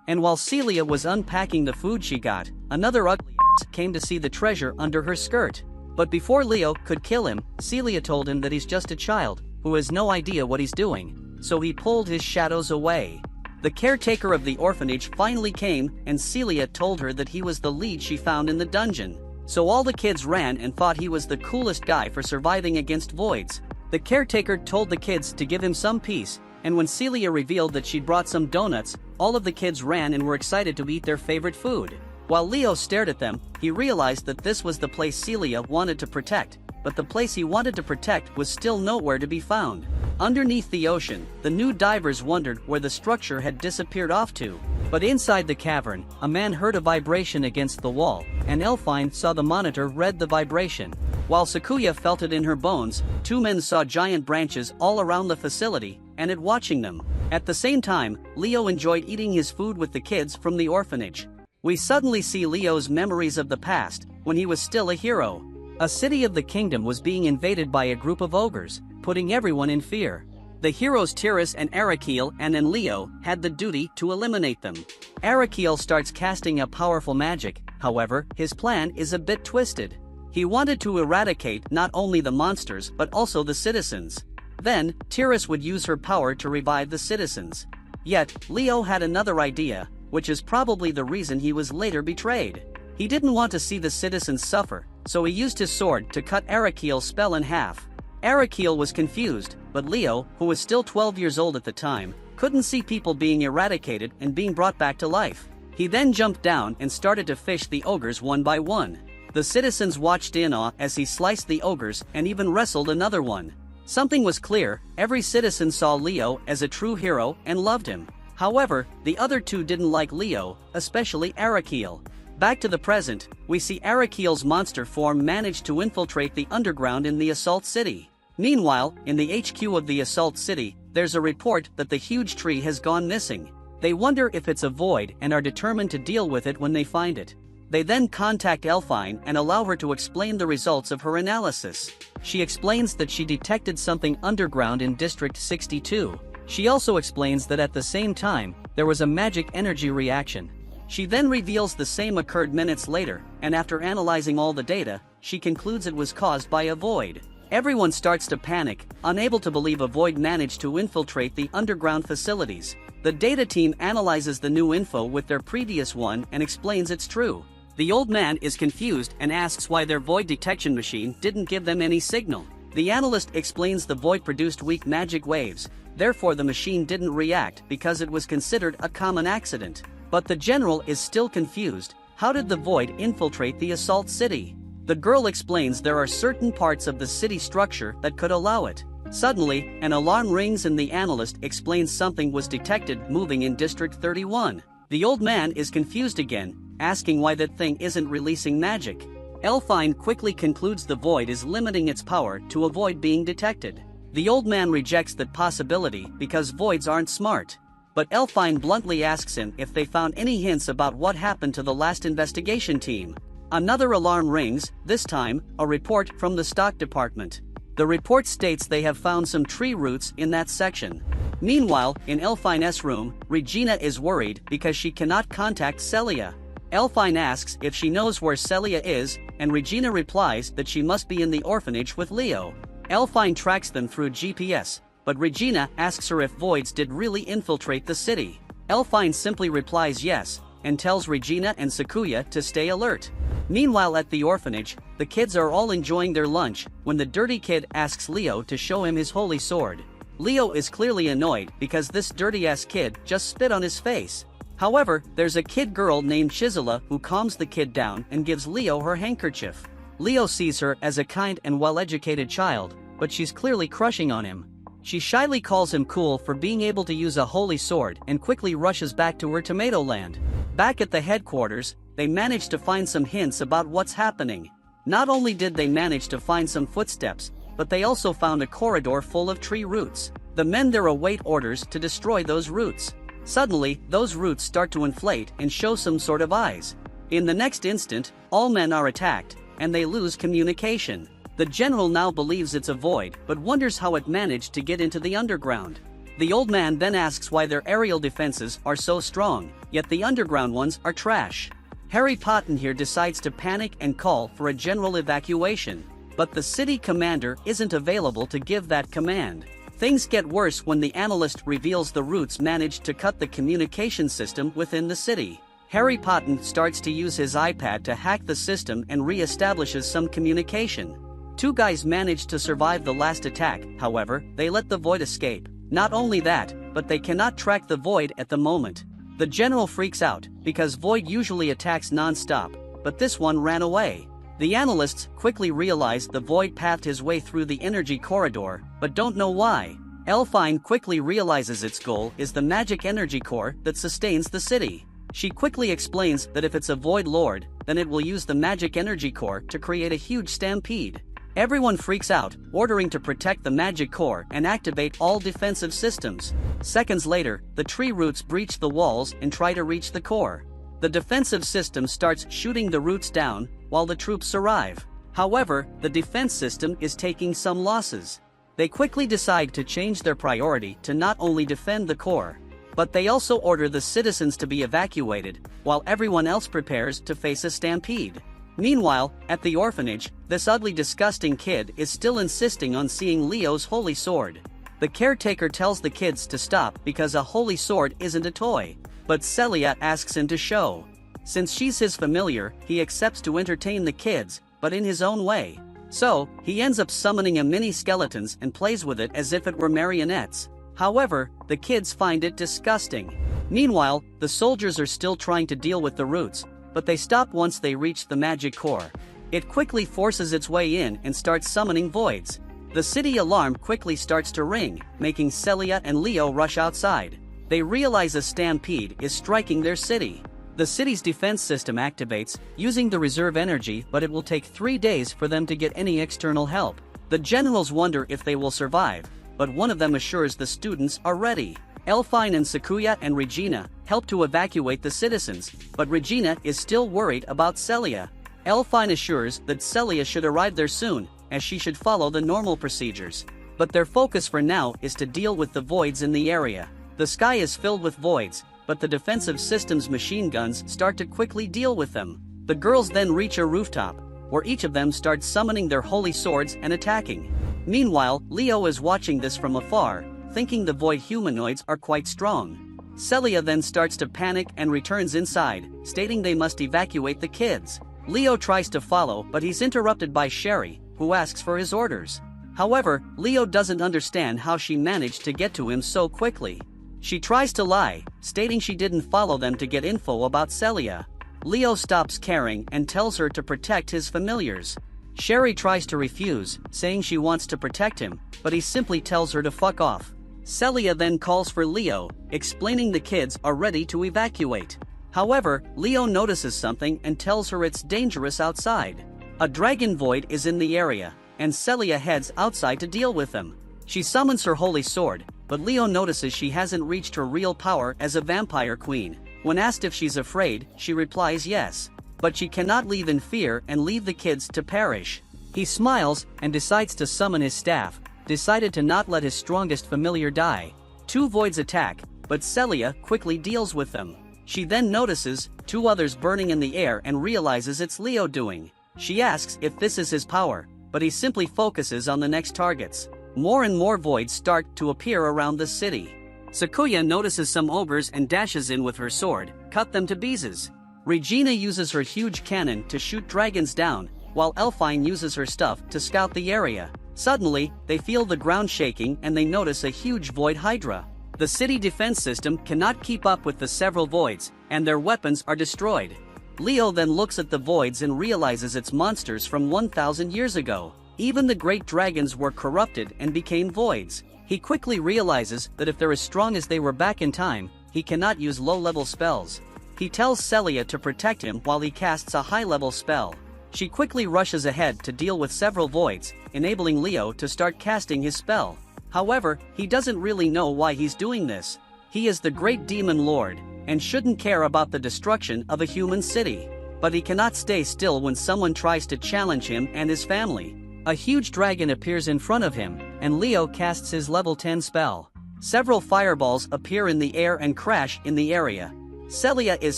S1: And while Celia was unpacking the food she got, another ugly kids came to see the treasure under her skirt. But before Leo could kill him, Celia told him that he's just a child, who has no idea what he's doing, so he pulled his shadows away. The caretaker of the orphanage finally came, and Celia told her that he was the lead she found in the dungeon. So all the kids ran and thought he was the coolest guy for surviving against voids. The caretaker told the kids to give him some peace, and when Celia revealed that she'd brought some donuts, all of the kids ran and were excited to eat their favorite food. While Leo stared at them, he realized that this was the place Celia wanted to protect, but the place he wanted to protect was still nowhere to be found. Underneath the ocean, the new divers wondered where the structure had disappeared off to. But inside the cavern, a man heard a vibration against the wall, and Elfine saw the monitor read the vibration. While Sakuya felt it in her bones, two men saw giant branches all around the facility, and it watching them. At the same time, Leo enjoyed eating his food with the kids from the orphanage. We suddenly see Leo's memories of the past, when he was still a hero. A city of the kingdom was being invaded by a group of ogres, putting everyone in fear. The heroes Tiras and Arakiel and then Leo had the duty to eliminate them. Arakiel starts casting a powerful magic, however, his plan is a bit twisted. He wanted to eradicate not only the monsters but also the citizens. Then, Tiras would use her power to revive the citizens. Yet, Leo had another idea, which is probably the reason he was later betrayed. He didn't want to see the citizens suffer, so he used his sword to cut Arakiel's spell in half. Arakiel was confused, but Leo, who was still 12 years old at the time, couldn't see people being eradicated and being brought back to life. He then jumped down and started to fish the ogres one by one. The citizens watched in awe as he sliced the ogres and even wrestled another one. Something was clear, every citizen saw Leo as a true hero and loved him. However, the other two didn't like Leo, especially Arakiel. Back to the present, we see Arakiel's monster form manage to infiltrate the underground in the Assault City. Meanwhile, in the HQ of the Assault City, there's a report that the huge tree has gone missing. They wonder if it's a void and are determined to deal with it when they find it. They then contact Elfine and allow her to explain the results of her analysis. She explains that she detected something underground in District 62. She also explains that at the same time, there was a magic energy reaction. She then reveals the same occurred minutes later, and after analyzing all the data, she concludes it was caused by a void. Everyone starts to panic, unable to believe a void managed to infiltrate the underground facilities. The data team analyzes the new info with their previous one and explains it's true. The old man is confused and asks why their void detection machine didn't give them any signal. The analyst explains the void produced weak magic waves, therefore the machine didn't react because it was considered a common accident. But the general is still confused. How did the void infiltrate the Assault City? The girl explains there are certain parts of the city structure that could allow it. Suddenly, an alarm rings and the analyst explains something was detected moving in District 31. The old man is confused again, asking why that thing isn't releasing magic. Elfine quickly concludes the void is limiting its power to avoid being detected. The old man rejects that possibility because voids aren't smart. But Elfine bluntly asks him if they found any hints about what happened to the last investigation team. Another alarm rings, this time, a report from the stock department. The report states they have found some tree roots in that section. Meanwhile, in Elfine's room, Regina is worried because she cannot contact Celia. Elfine asks if she knows where Celia is, and Regina replies that she must be in the orphanage with Leo. Elfine tracks them through GPS, but Regina asks her if voids did really infiltrate the city. Elfine simply replies yes, and tells Regina and Sakuya to stay alert. Meanwhile at the orphanage, the kids are all enjoying their lunch, when the dirty kid asks Leo to show him his holy sword. Leo is clearly annoyed because this dirty-ass kid just spit on his face. However, there's a kid girl named Chisela who calms the kid down and gives Leo her handkerchief. Leo sees her as a kind and well-educated child, but she's clearly crushing on him. She shyly calls him cool for being able to use a holy sword and quickly rushes back to her tomato land. Back at the headquarters, they manage to find some hints about what's happening. Not only did they manage to find some footsteps, but they also found a corridor full of tree roots. The men there await orders to destroy those roots. Suddenly, those roots start to inflate and show some sort of eyes. In the next instant, all men are attacked, and they lose communication. The general now believes it's a void, but wonders how it managed to get into the underground. The old man then asks why their aerial defenses are so strong, yet the underground ones are trash. Harry Potter here decides to panic and call for a general evacuation. But the city commander isn't available to give that command. Things get worse when the analyst reveals the Roots managed to cut the communication system within the city. Harry Potter starts to use his iPad to hack the system and re-establishes some communication. Two guys manage to survive the last attack, however, they let the Void escape. Not only that, but they cannot track the Void at the moment. The general freaks out, because Void usually attacks non-stop, but this one ran away. The analysts quickly realize the Void pathed his way through the energy corridor, but don't know why. Elfine quickly realizes its goal is the magic energy core that sustains the city. She quickly explains that if it's a Void Lord, then it will use the magic energy core to create a huge stampede. Everyone freaks out, ordering to protect the magic core and activate all defensive systems. Seconds later, the tree roots breach the walls and try to reach the core. The defensive system starts shooting the roots down, while the troops arrive. However, the defense system is taking some losses. They quickly decide to change their priority to not only defend the core, but they also order the citizens to be evacuated, while everyone else prepares to face a stampede. Meanwhile, at the orphanage, this ugly disgusting kid is still insisting on seeing Leo's holy sword. The caretaker tells the kids to stop because a holy sword isn't a toy, but Celia asks him to show. Since she's his familiar, he accepts to entertain the kids, but in his own way. So, he ends up summoning a mini skeletons and plays with it as if it were marionettes. However, the kids find it disgusting. Meanwhile, the soldiers are still trying to deal with the roots, but they stop once they reach the magic core. It quickly forces its way in and starts summoning voids. The city alarm quickly starts to ring, making Celia and Leo rush outside. They realize a stampede is striking their city. The city's defense system activates, using the reserve energy, but it will take 3 days for them to get any external help. The generals wonder if they will survive, but one of them assures the students are ready. Elfine and Sakuya and Regina help to evacuate the citizens, but Regina is still worried about Celia. Elfine assures that Celia should arrive there soon, as she should follow the normal procedures. But their focus for now is to deal with the voids in the area. The sky is filled with voids, but the defensive system's machine guns start to quickly deal with them. The girls then reach a rooftop, where each of them starts summoning their holy swords and attacking. Meanwhile, Leo is watching this from afar, thinking the void humanoids are quite strong. Celia then starts to panic and returns inside, stating they must evacuate the kids. Leo tries to follow, but he's interrupted by Sherry, who asks for his orders. However, Leo doesn't understand how she managed to get to him so quickly. She tries to lie, stating she didn't follow them to get info about Celia. Leo stops caring and tells her to protect his familiars. Sherry tries to refuse, saying she wants to protect him, but he simply tells her to fuck off. Celia then calls for Leo, explaining the kids are ready to evacuate. However, Leo notices something and tells her it's dangerous outside. A dragon void is in the area, and Celia heads outside to deal with them. She summons her holy sword, but Leo notices she hasn't reached her real power as a vampire queen. When asked if she's afraid, she replies yes. But she cannot leave in fear and leave the kids to perish. He smiles and decides to summon his staff, decided to not let his strongest familiar die. Two voids attack, but Celia quickly deals with them. She then notices 2 others burning in the air and realizes it's Leo doing. She asks if this is his power, but he simply focuses on the next targets. More and more voids start to appear around the city. Sakuya notices some ogres and dashes in with her sword, cut them to pieces. Regina uses her huge cannon to shoot dragons down, while Elfine uses her stuff to scout the area. Suddenly, they feel the ground shaking and they notice a huge void hydra. The city defense system cannot keep up with the several voids, and their weapons are destroyed. Leo then looks at the voids and realizes it's monsters from 1,000 years ago. Even the great dragons were corrupted and became voids. He quickly realizes that if they're as strong as they were back in time, he cannot use low-level spells. He tells Celia to protect him while he casts a high-level spell. She quickly rushes ahead to deal with several voids, enabling Leo to start casting his spell. However, he doesn't really know why he's doing this. He is the great demon lord, and shouldn't care about the destruction of a human city. But he cannot stay still when someone tries to challenge him and his family. A huge dragon appears in front of him, and Leo casts his level 10 spell. Several fireballs appear in the air and crash in the area. Celia is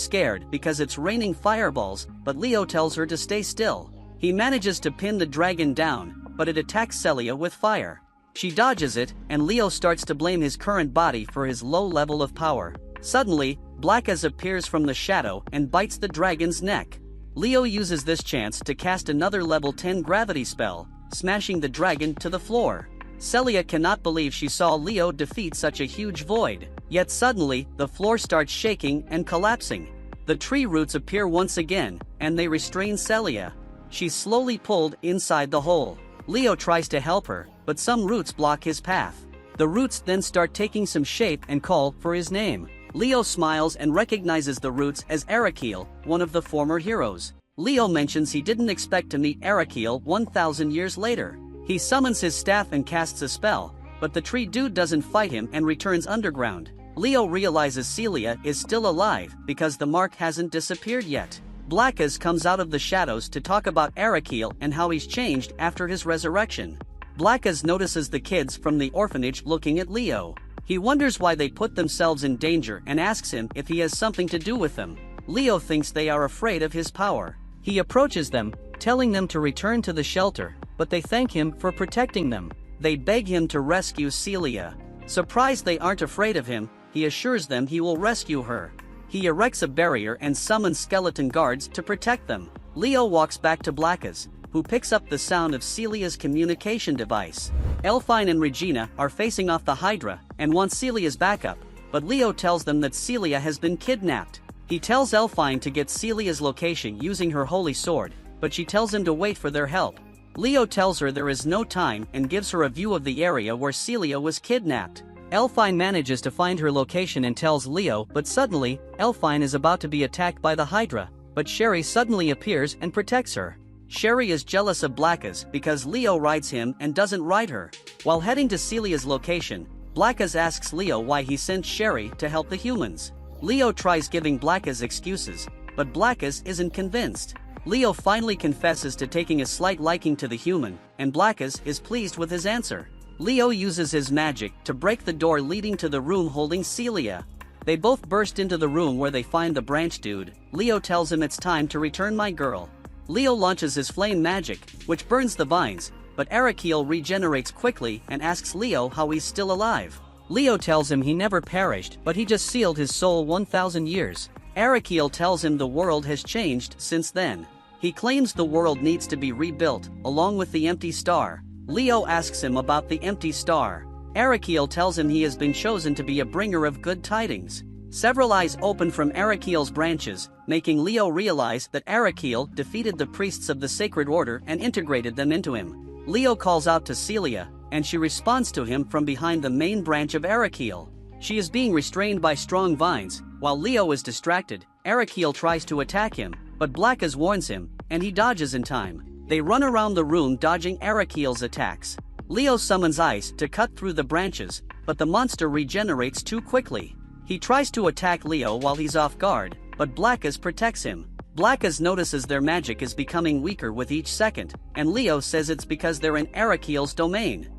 S1: scared because it's raining fireballs, but Leo tells her to stay still. He manages to pin the dragon down, but it attacks Celia with fire. She dodges it, and Leo starts to blame his current body for his low level of power. Suddenly, Blackas appears from the shadow and bites the dragon's neck. Leo uses this chance to cast another level 10 gravity spell, smashing the dragon to the floor. Celia cannot believe she saw Leo defeat such a huge void. Yet suddenly, the floor starts shaking and collapsing. The tree roots appear once again, and they restrain Celia. She's slowly pulled inside the hole. Leo tries to help her, but some roots block his path. The roots then start taking some shape and call for his name. Leo smiles and recognizes the roots as Arakiel, one of the former heroes. Leo mentions he didn't expect to meet Arakiel 1,000 years later. He summons his staff and casts a spell, but the tree dude doesn't fight him and returns underground. Leo realizes Celia is still alive because the mark hasn't disappeared yet. Blackas comes out of the shadows to talk about Arakiel and how he's changed after his resurrection. Blackas notices the kids from the orphanage looking at Leo. He wonders why they put themselves in danger and asks him if he has something to do with them. Leo thinks they are afraid of his power. He approaches them, telling them to return to the shelter, but they thank him for protecting them. They beg him to rescue Celia. Surprised they aren't afraid of him, he assures them he will rescue her. He erects a barrier and summons skeleton guards to protect them. Leo walks back to Blackas, who picks up the sound of Celia's communication device. Elfine and Regina are facing off the Hydra and want Celia's backup, but Leo tells them that Celia has been kidnapped. He tells Elfine to get Celia's location using her holy sword, but she tells him to wait for their help. Leo tells her there is no time and gives her a view of the area where Celia was kidnapped. Elfine manages to find her location and tells Leo, but suddenly, Elfine is about to be attacked by the Hydra, but Sherry suddenly appears and protects her. Sherry is jealous of Blackas because Leo rides him and doesn't ride her. While heading to Celia's location, Blackas asks Leo why he sent Sherry to help the humans. Leo tries giving Blackas excuses, but Blackas isn't convinced. Leo finally confesses to taking a slight liking to the human, and Blackas is pleased with his answer. Leo uses his magic to break the door leading to the room holding Celia. They both burst into the room where they find the branch dude. Leo tells him it's time to return my girl. Leo launches his flame magic, which burns the vines, but Arakiel regenerates quickly and asks Leo how he's still alive. Leo tells him he never perished, but he just sealed his soul 1,000 years. Arakiel tells him the world has changed since then. He claims the world needs to be rebuilt, along with the empty star. Leo asks him about the empty star. Arakiel tells him he has been chosen to be a bringer of good tidings. Several eyes open from Arakiel's branches, making Leo realize that Arakiel defeated the priests of the Sacred Order and integrated them into him. Leo calls out to Celia, and she responds to him from behind the main branch of Arakiel. She is being restrained by strong vines. While Leo is distracted, Arakiel tries to attack him, but Blackas warns him, and he dodges in time. They run around the room dodging Arakiel's attacks. Leo summons ice to cut through the branches, but the monster regenerates too quickly. He tries to attack Leo while he's off guard, but Blackas protects him. Blackas notices their magic is becoming weaker with each second, and Leo says it's because they're in Arakiel's domain.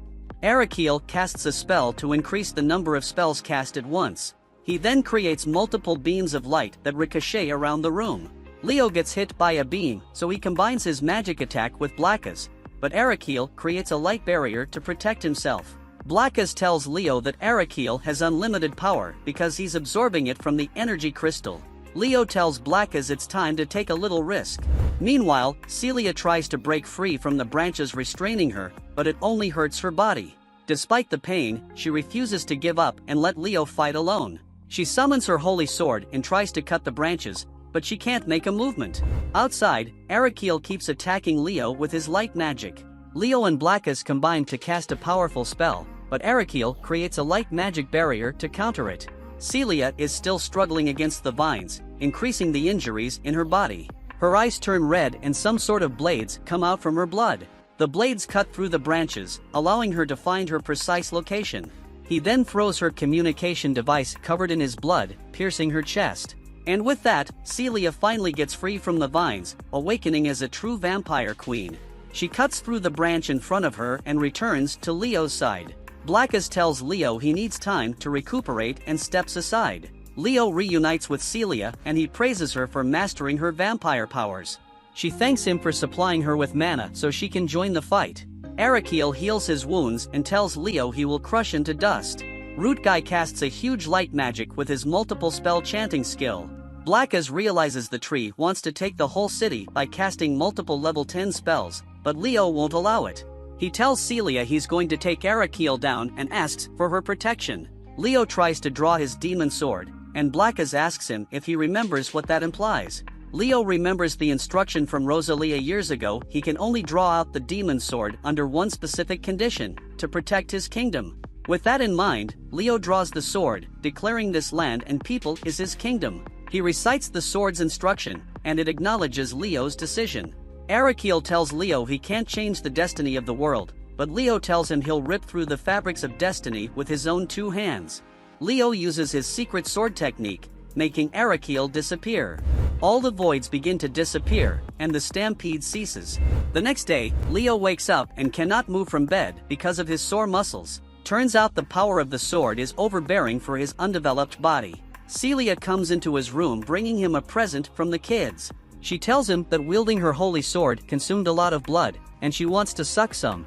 S1: Arakiel casts a spell to increase the number of spells cast at once. He then creates multiple beams of light that ricochet around the room. Leo gets hit by a beam, so he combines his magic attack with Blackas, but Arakiel creates a light barrier to protect himself. Blackas tells Leo that Arakiel has unlimited power because he's absorbing it from the energy crystal. Leo tells Blackas it's time to take a little risk. Meanwhile, Celia tries to break free from the branches restraining her, but it only hurts her body. Despite the pain, she refuses to give up and let Leo fight alone. She summons her holy sword and tries to cut the branches, but she can't make a movement. Outside, Arakiel keeps attacking Leo with his light magic. Leo and Blackas combine to cast a powerful spell, but Arakiel creates a light magic barrier to counter it. Celia is still struggling against the vines, increasing the injuries in her body. Her eyes turn red and some sort of blades come out from her blood. The blades cut through the branches, allowing her to find her precise location. He then throws her communication device covered in his blood, piercing her chest. And with that, Celia finally gets free from the vines, awakening as a true vampire queen. She cuts through the branch in front of her and returns to Leo's side. Blackas tells Leo he needs time to recuperate and steps aside. Leo reunites with Celia and he praises her for mastering her vampire powers. She thanks him for supplying her with mana so she can join the fight. Arakiel heals his wounds and tells Leo he will crush into dust. Root Guy casts a huge light magic with his multiple spell chanting skill. Blackas realizes the tree wants to take the whole city by casting multiple level 10 spells, but Leo won't allow it. He tells Celia he's going to take Arakiel down and asks for her protection. Leo tries to draw his demon sword, and Blackas asks him if he remembers what that implies. Leo remembers the instruction from Rosalia years ago: he can only draw out the demon sword under one specific condition, to protect his kingdom. With that in mind, Leo draws the sword, declaring this land and people is his kingdom. He recites the sword's instruction, and it acknowledges Leo's decision. Arakiel tells Leo he can't change the destiny of the world, but Leo tells him he'll rip through the fabrics of destiny with his own 2 hands. Leo uses his secret sword technique, making Arakiel disappear. All the voids begin to disappear, and the stampede ceases. The next day, Leo wakes up and cannot move from bed because of his sore muscles. Turns out the power of the sword is overbearing for his undeveloped body. Celia comes into his room bringing him a present from the kids. She tells him that wielding her holy sword consumed a lot of blood, and she wants to suck some.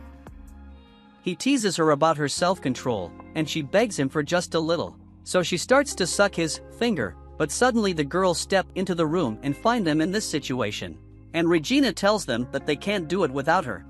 S1: He teases her about her self-control, and she begs him for just a little. So she starts to suck his finger, but suddenly the girls step into the room and find them in this situation. And Regina tells them that they can't do it without her.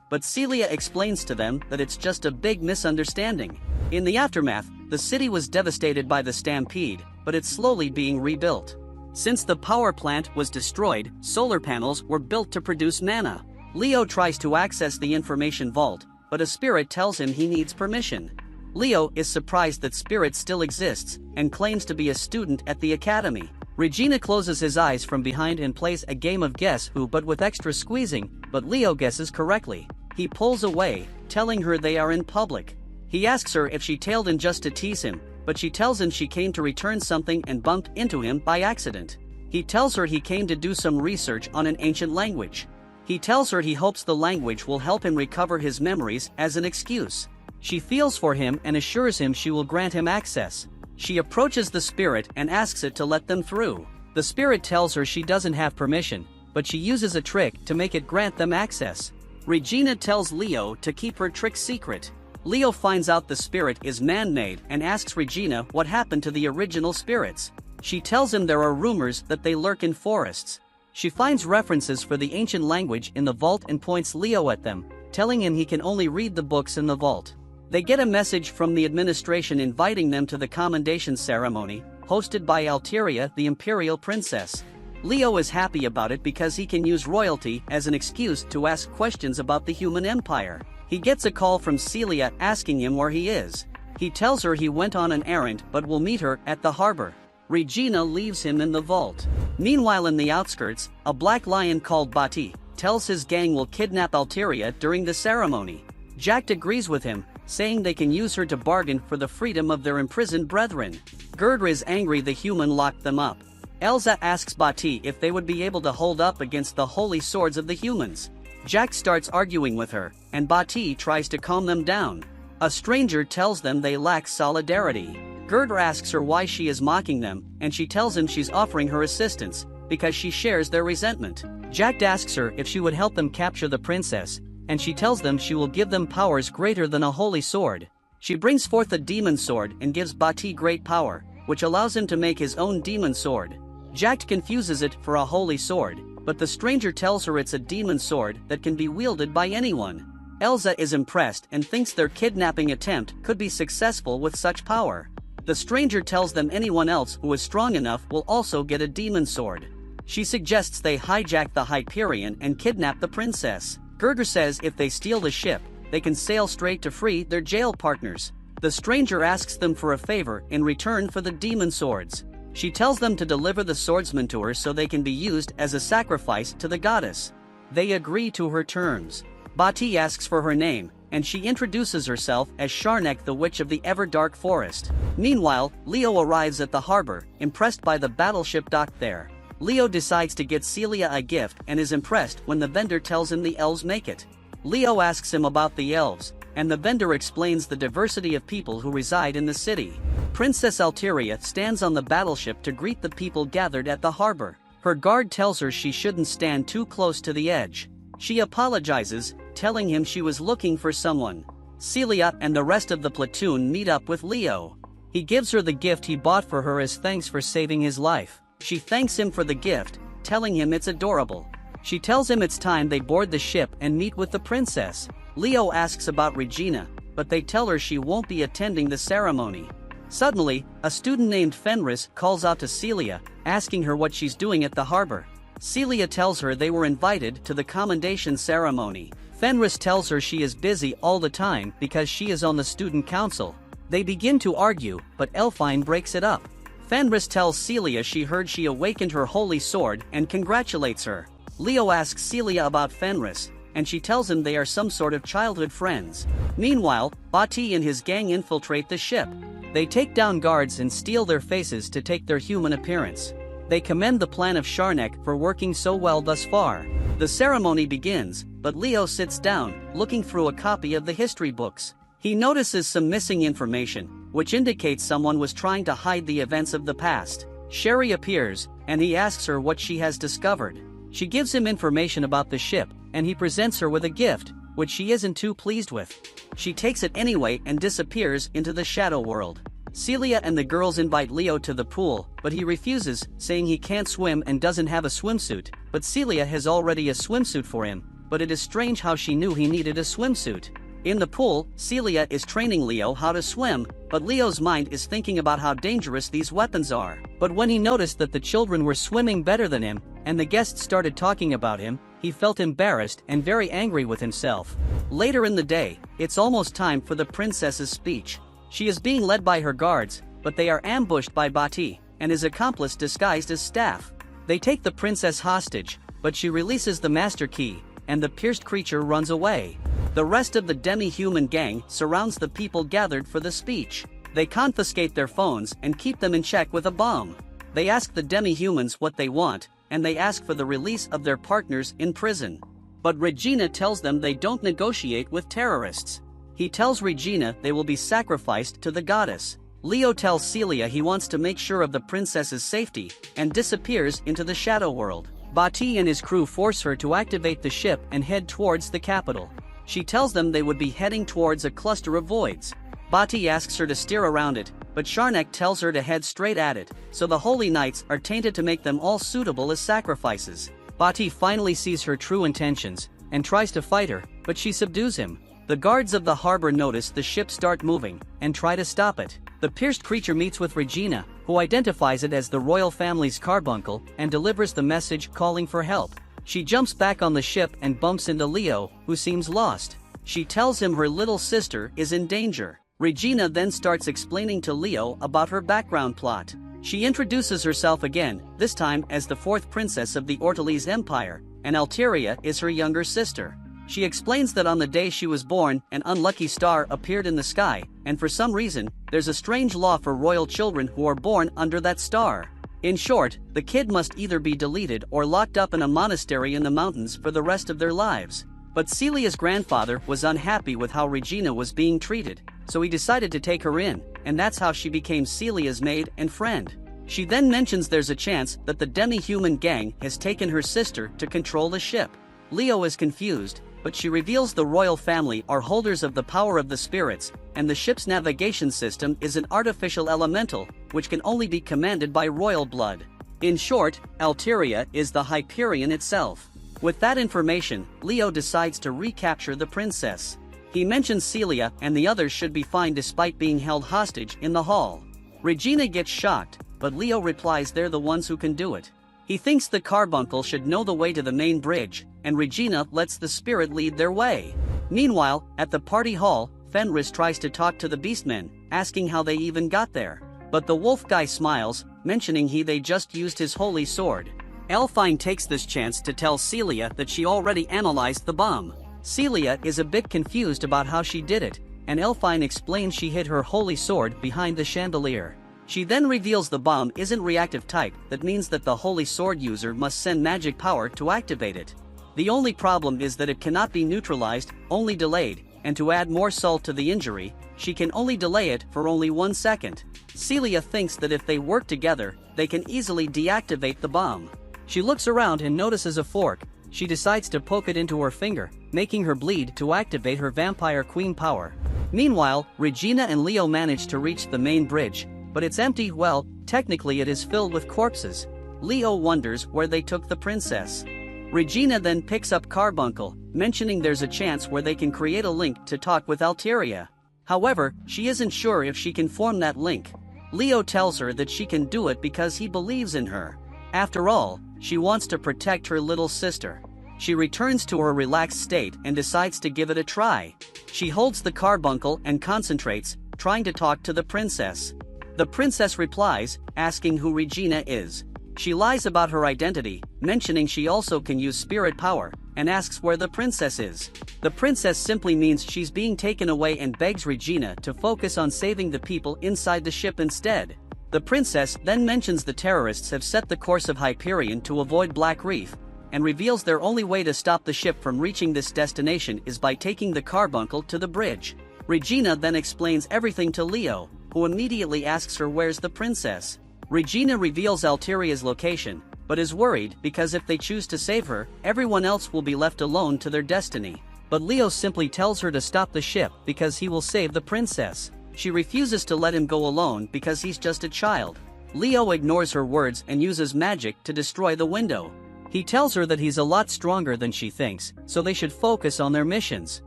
S1: But Celia explains to them that it's just a big misunderstanding. In the aftermath, the city was devastated by the stampede, but it's slowly being rebuilt. Since the power plant was destroyed, solar panels were built to produce mana. Leo tries to access the information vault, but a spirit tells him he needs permission. Leo is surprised that Spirit still exists, and claims to be a student at the academy. Regina closes his eyes from behind and plays a game of Guess Who but with extra squeezing, but Leo guesses correctly. He pulls away, telling her they are in public. He asks her if she tailed in just to tease him, but she tells him she came to return something and bumped into him by accident. He tells her he came to do some research on an ancient language. He tells her he hopes the language will help him recover his memories as an excuse. She feels for him and assures him she will grant him access. She approaches the spirit and asks it to let them through. The spirit tells her she doesn't have permission, but she uses a trick to make it grant them access. Regina tells Leo to keep her trick secret. Leo finds out the spirit is man-made and asks Regina what happened to the original spirits. She tells him there are rumors that they lurk in forests. She finds references for the ancient language in the vault and points Leo at them, telling him he can only read the books in the vault. They get a message from the administration inviting them to the commendation ceremony, hosted by Alteria, the imperial princess. Leo is happy about it because he can use royalty as an excuse to ask questions about the human empire. He gets a call from Celia asking him where he is. He tells her he went on an errand but will meet her at the harbor. Regina leaves him in the vault. Meanwhile, in the outskirts, a black lion called Bati tells his gang will kidnap Alteria during the ceremony. Jack agrees with him, saying they can use her to bargain for the freedom of their imprisoned brethren. Gerdra is angry the human locked them up. Elsa asks Bati if they would be able to hold up against the holy swords of the humans. Jack starts arguing with her, and Bati tries to calm them down. A stranger tells them they lack solidarity. Gerdra asks her why she is mocking them, and she tells him she's offering her assistance, because she shares their resentment. Jack asks her if she would help them capture the princess, and she tells them she will give them powers greater than a holy sword. She brings forth a demon sword and gives Bati great power, which allows him to make his own demon sword. Jack confuses it for a holy sword, but the stranger tells her it's a demon sword that can be wielded by anyone. Elsa is impressed and thinks their kidnapping attempt could be successful with such power. The stranger tells them anyone else who is strong enough will also get a demon sword. She suggests they hijack the Hyperion and kidnap the princess. Gerdra says if they steal the ship, they can sail straight to free their jail partners. The stranger asks them for a favor in return for the demon swords. She tells them to deliver the swordsman to her so they can be used as a sacrifice to the goddess. They agree to her terms. Bati asks for her name, and she introduces herself as Sharnek, the witch of the ever-dark forest. Meanwhile, Leo arrives at the harbor, impressed by the battleship docked there. Leo decides to get Celia a gift and is impressed when the vendor tells him the elves make it. Leo asks him about the elves, and the vendor explains the diversity of people who reside in the city. Princess Alteria stands on the battleship to greet the people gathered at the harbor. Her guard tells her she shouldn't stand too close to the edge. She apologizes, telling him she was looking for someone. Celia and the rest of the platoon meet up with Leo. He gives her the gift he bought for her as thanks for saving his life. She thanks him for the gift, telling him it's adorable. She tells him it's time they board the ship and meet with the princess. Leo asks about Regina, but they tell her she won't be attending the ceremony. Suddenly, a student named Fenris calls out to Celia, asking her what she's doing at the harbor. Celia tells her they were invited to the commendation ceremony. Fenris tells her she is busy all the time because she is on the student council. They begin to argue, but Elfine breaks it up. Fenris tells Celia she heard she awakened her holy sword and congratulates her. Leo asks Celia about Fenris, and she tells him they are some sort of childhood friends. Meanwhile, Bati and his gang infiltrate the ship. They take down guards and steal their faces to take their human appearance. They commend the plan of Sharnek for working so well thus far. The ceremony begins, but Leo sits down, looking through a copy of the history books. He notices some missing information, which indicates someone was trying to hide the events of the past. Sherry appears, and he asks her what she has discovered. She gives him information about the ship, and he presents her with a gift, which she isn't too pleased with. She takes it anyway and disappears into the shadow world. Celia and the girls invite Leo to the pool, but he refuses, saying he can't swim and doesn't have a swimsuit. But Celia has already a swimsuit for him, but it is strange how she knew he needed a swimsuit. In the pool, Celia is training Leo how to swim, but Leo's mind is thinking about how dangerous these weapons are. But when he noticed that the children were swimming better than him, and the guests started talking about him, he felt embarrassed and very angry with himself. Later in the day, it's almost time for the princess's speech. She is being led by her guards, but they are ambushed by Bati, and his accomplice disguised as staff. They take the princess hostage, but she releases the master key, and the pierced creature runs away. The rest of the demi-human gang surrounds the people gathered for the speech. They confiscate their phones and keep them in check with a bomb. They ask the demi-humans what they want, and they ask for the release of their partners in prison. But Regina tells them they don't negotiate with terrorists. He tells Regina they will be sacrificed to the goddess. Leo tells Celia he wants to make sure of the princess's safety, and disappears into the shadow world. Bati and his crew force her to activate the ship and head towards the capital. She tells them they would be heading towards a cluster of voids. Bati asks her to steer around it, but Sharnek tells her to head straight at it, so the holy knights are tainted to make them all suitable as sacrifices. Bati finally sees her true intentions, and tries to fight her, but she subdues him. The guards of the harbor notice the ship start moving, and try to stop it. The pierced creature meets with Regina, who identifies it as the royal family's carbuncle, and delivers the message calling for help. She jumps back on the ship and bumps into Leo, who seems lost. She tells him her little sister is in danger. Regina then starts explaining to Leo about her background plot. She introduces herself again, this time as the fourth princess of the Ortolese Empire, and Alteria is her younger sister. She explains that on the day she was born, an unlucky star appeared in the sky, and for some reason, there's a strange law for royal children who are born under that star. In short, the kid must either be deleted or locked up in a monastery in the mountains for the rest of their lives. But Celia's grandfather was unhappy with how Regina was being treated, so he decided to take her in, and that's how she became Celia's maid and friend. She then mentions there's a chance that the demi-human gang has taken her sister to control the ship. Leo is confused, but she reveals the royal family are holders of the power of the spirits, and the ship's navigation system is an artificial elemental, which can only be commanded by royal blood. In short, Alteria is the Hyperion itself. With that information, Leo decides to recapture the princess. He mentions Celia and the others should be fine despite being held hostage in the hall. Regina gets shocked, but Leo replies they're the ones who can do it. He thinks the carbuncle should know the way to the main bridge, and Regina lets the spirit lead their way. Meanwhile, at the party hall, Fenris tries to talk to the beastmen, asking how they even got there. But the wolf guy smiles, mentioning they just used his holy sword. Elfine takes this chance to tell Celia that she already analyzed the bomb. Celia is a bit confused about how she did it, and Elfine explains she hid her holy sword behind the chandelier. She then reveals the bomb isn't reactive type, that means that the holy sword user must send magic power to activate it. The only problem is that it cannot be neutralized, only delayed, and to add more salt to the injury, she can only delay it for only 1 second. Celia thinks that if they work together, they can easily deactivate the bomb. She looks around and notices a fork. She decides to poke it into her finger, making her bleed to activate her vampire queen power. Meanwhile, Regina and Leo manage to reach the main bridge, but it's empty. Well, technically it is filled with corpses. Leo wonders where they took the princess. Regina then picks up Carbuncle, mentioning there's a chance where they can create a link to talk with Alteria. However, she isn't sure if she can form that link. Leo tells her that she can do it because he believes in her. After all, she wants to protect her little sister. She returns to her relaxed state and decides to give it a try. She holds the carbuncle and concentrates, trying to talk to the princess. The princess replies, asking who Regina is. She lies about her identity, mentioning she also can use spirit power, and asks where the princess is. The princess simply means she's being taken away and begs Regina to focus on saving the people inside the ship instead. The princess then mentions the terrorists have set the course of Hyperion to avoid Black Reef, and reveals their only way to stop the ship from reaching this destination is by taking the carbuncle to the bridge. Regina then explains everything to Leo, who immediately asks her where's the princess. Regina reveals Alteria's location, but is worried because if they choose to save her, everyone else will be left alone to their destiny. But Leo simply tells her to stop the ship because he will save the princess. She refuses to let him go alone because he's just a child. Leo ignores her words and uses magic to destroy the window. He tells her that he's a lot stronger than she thinks, so they should focus on their missions.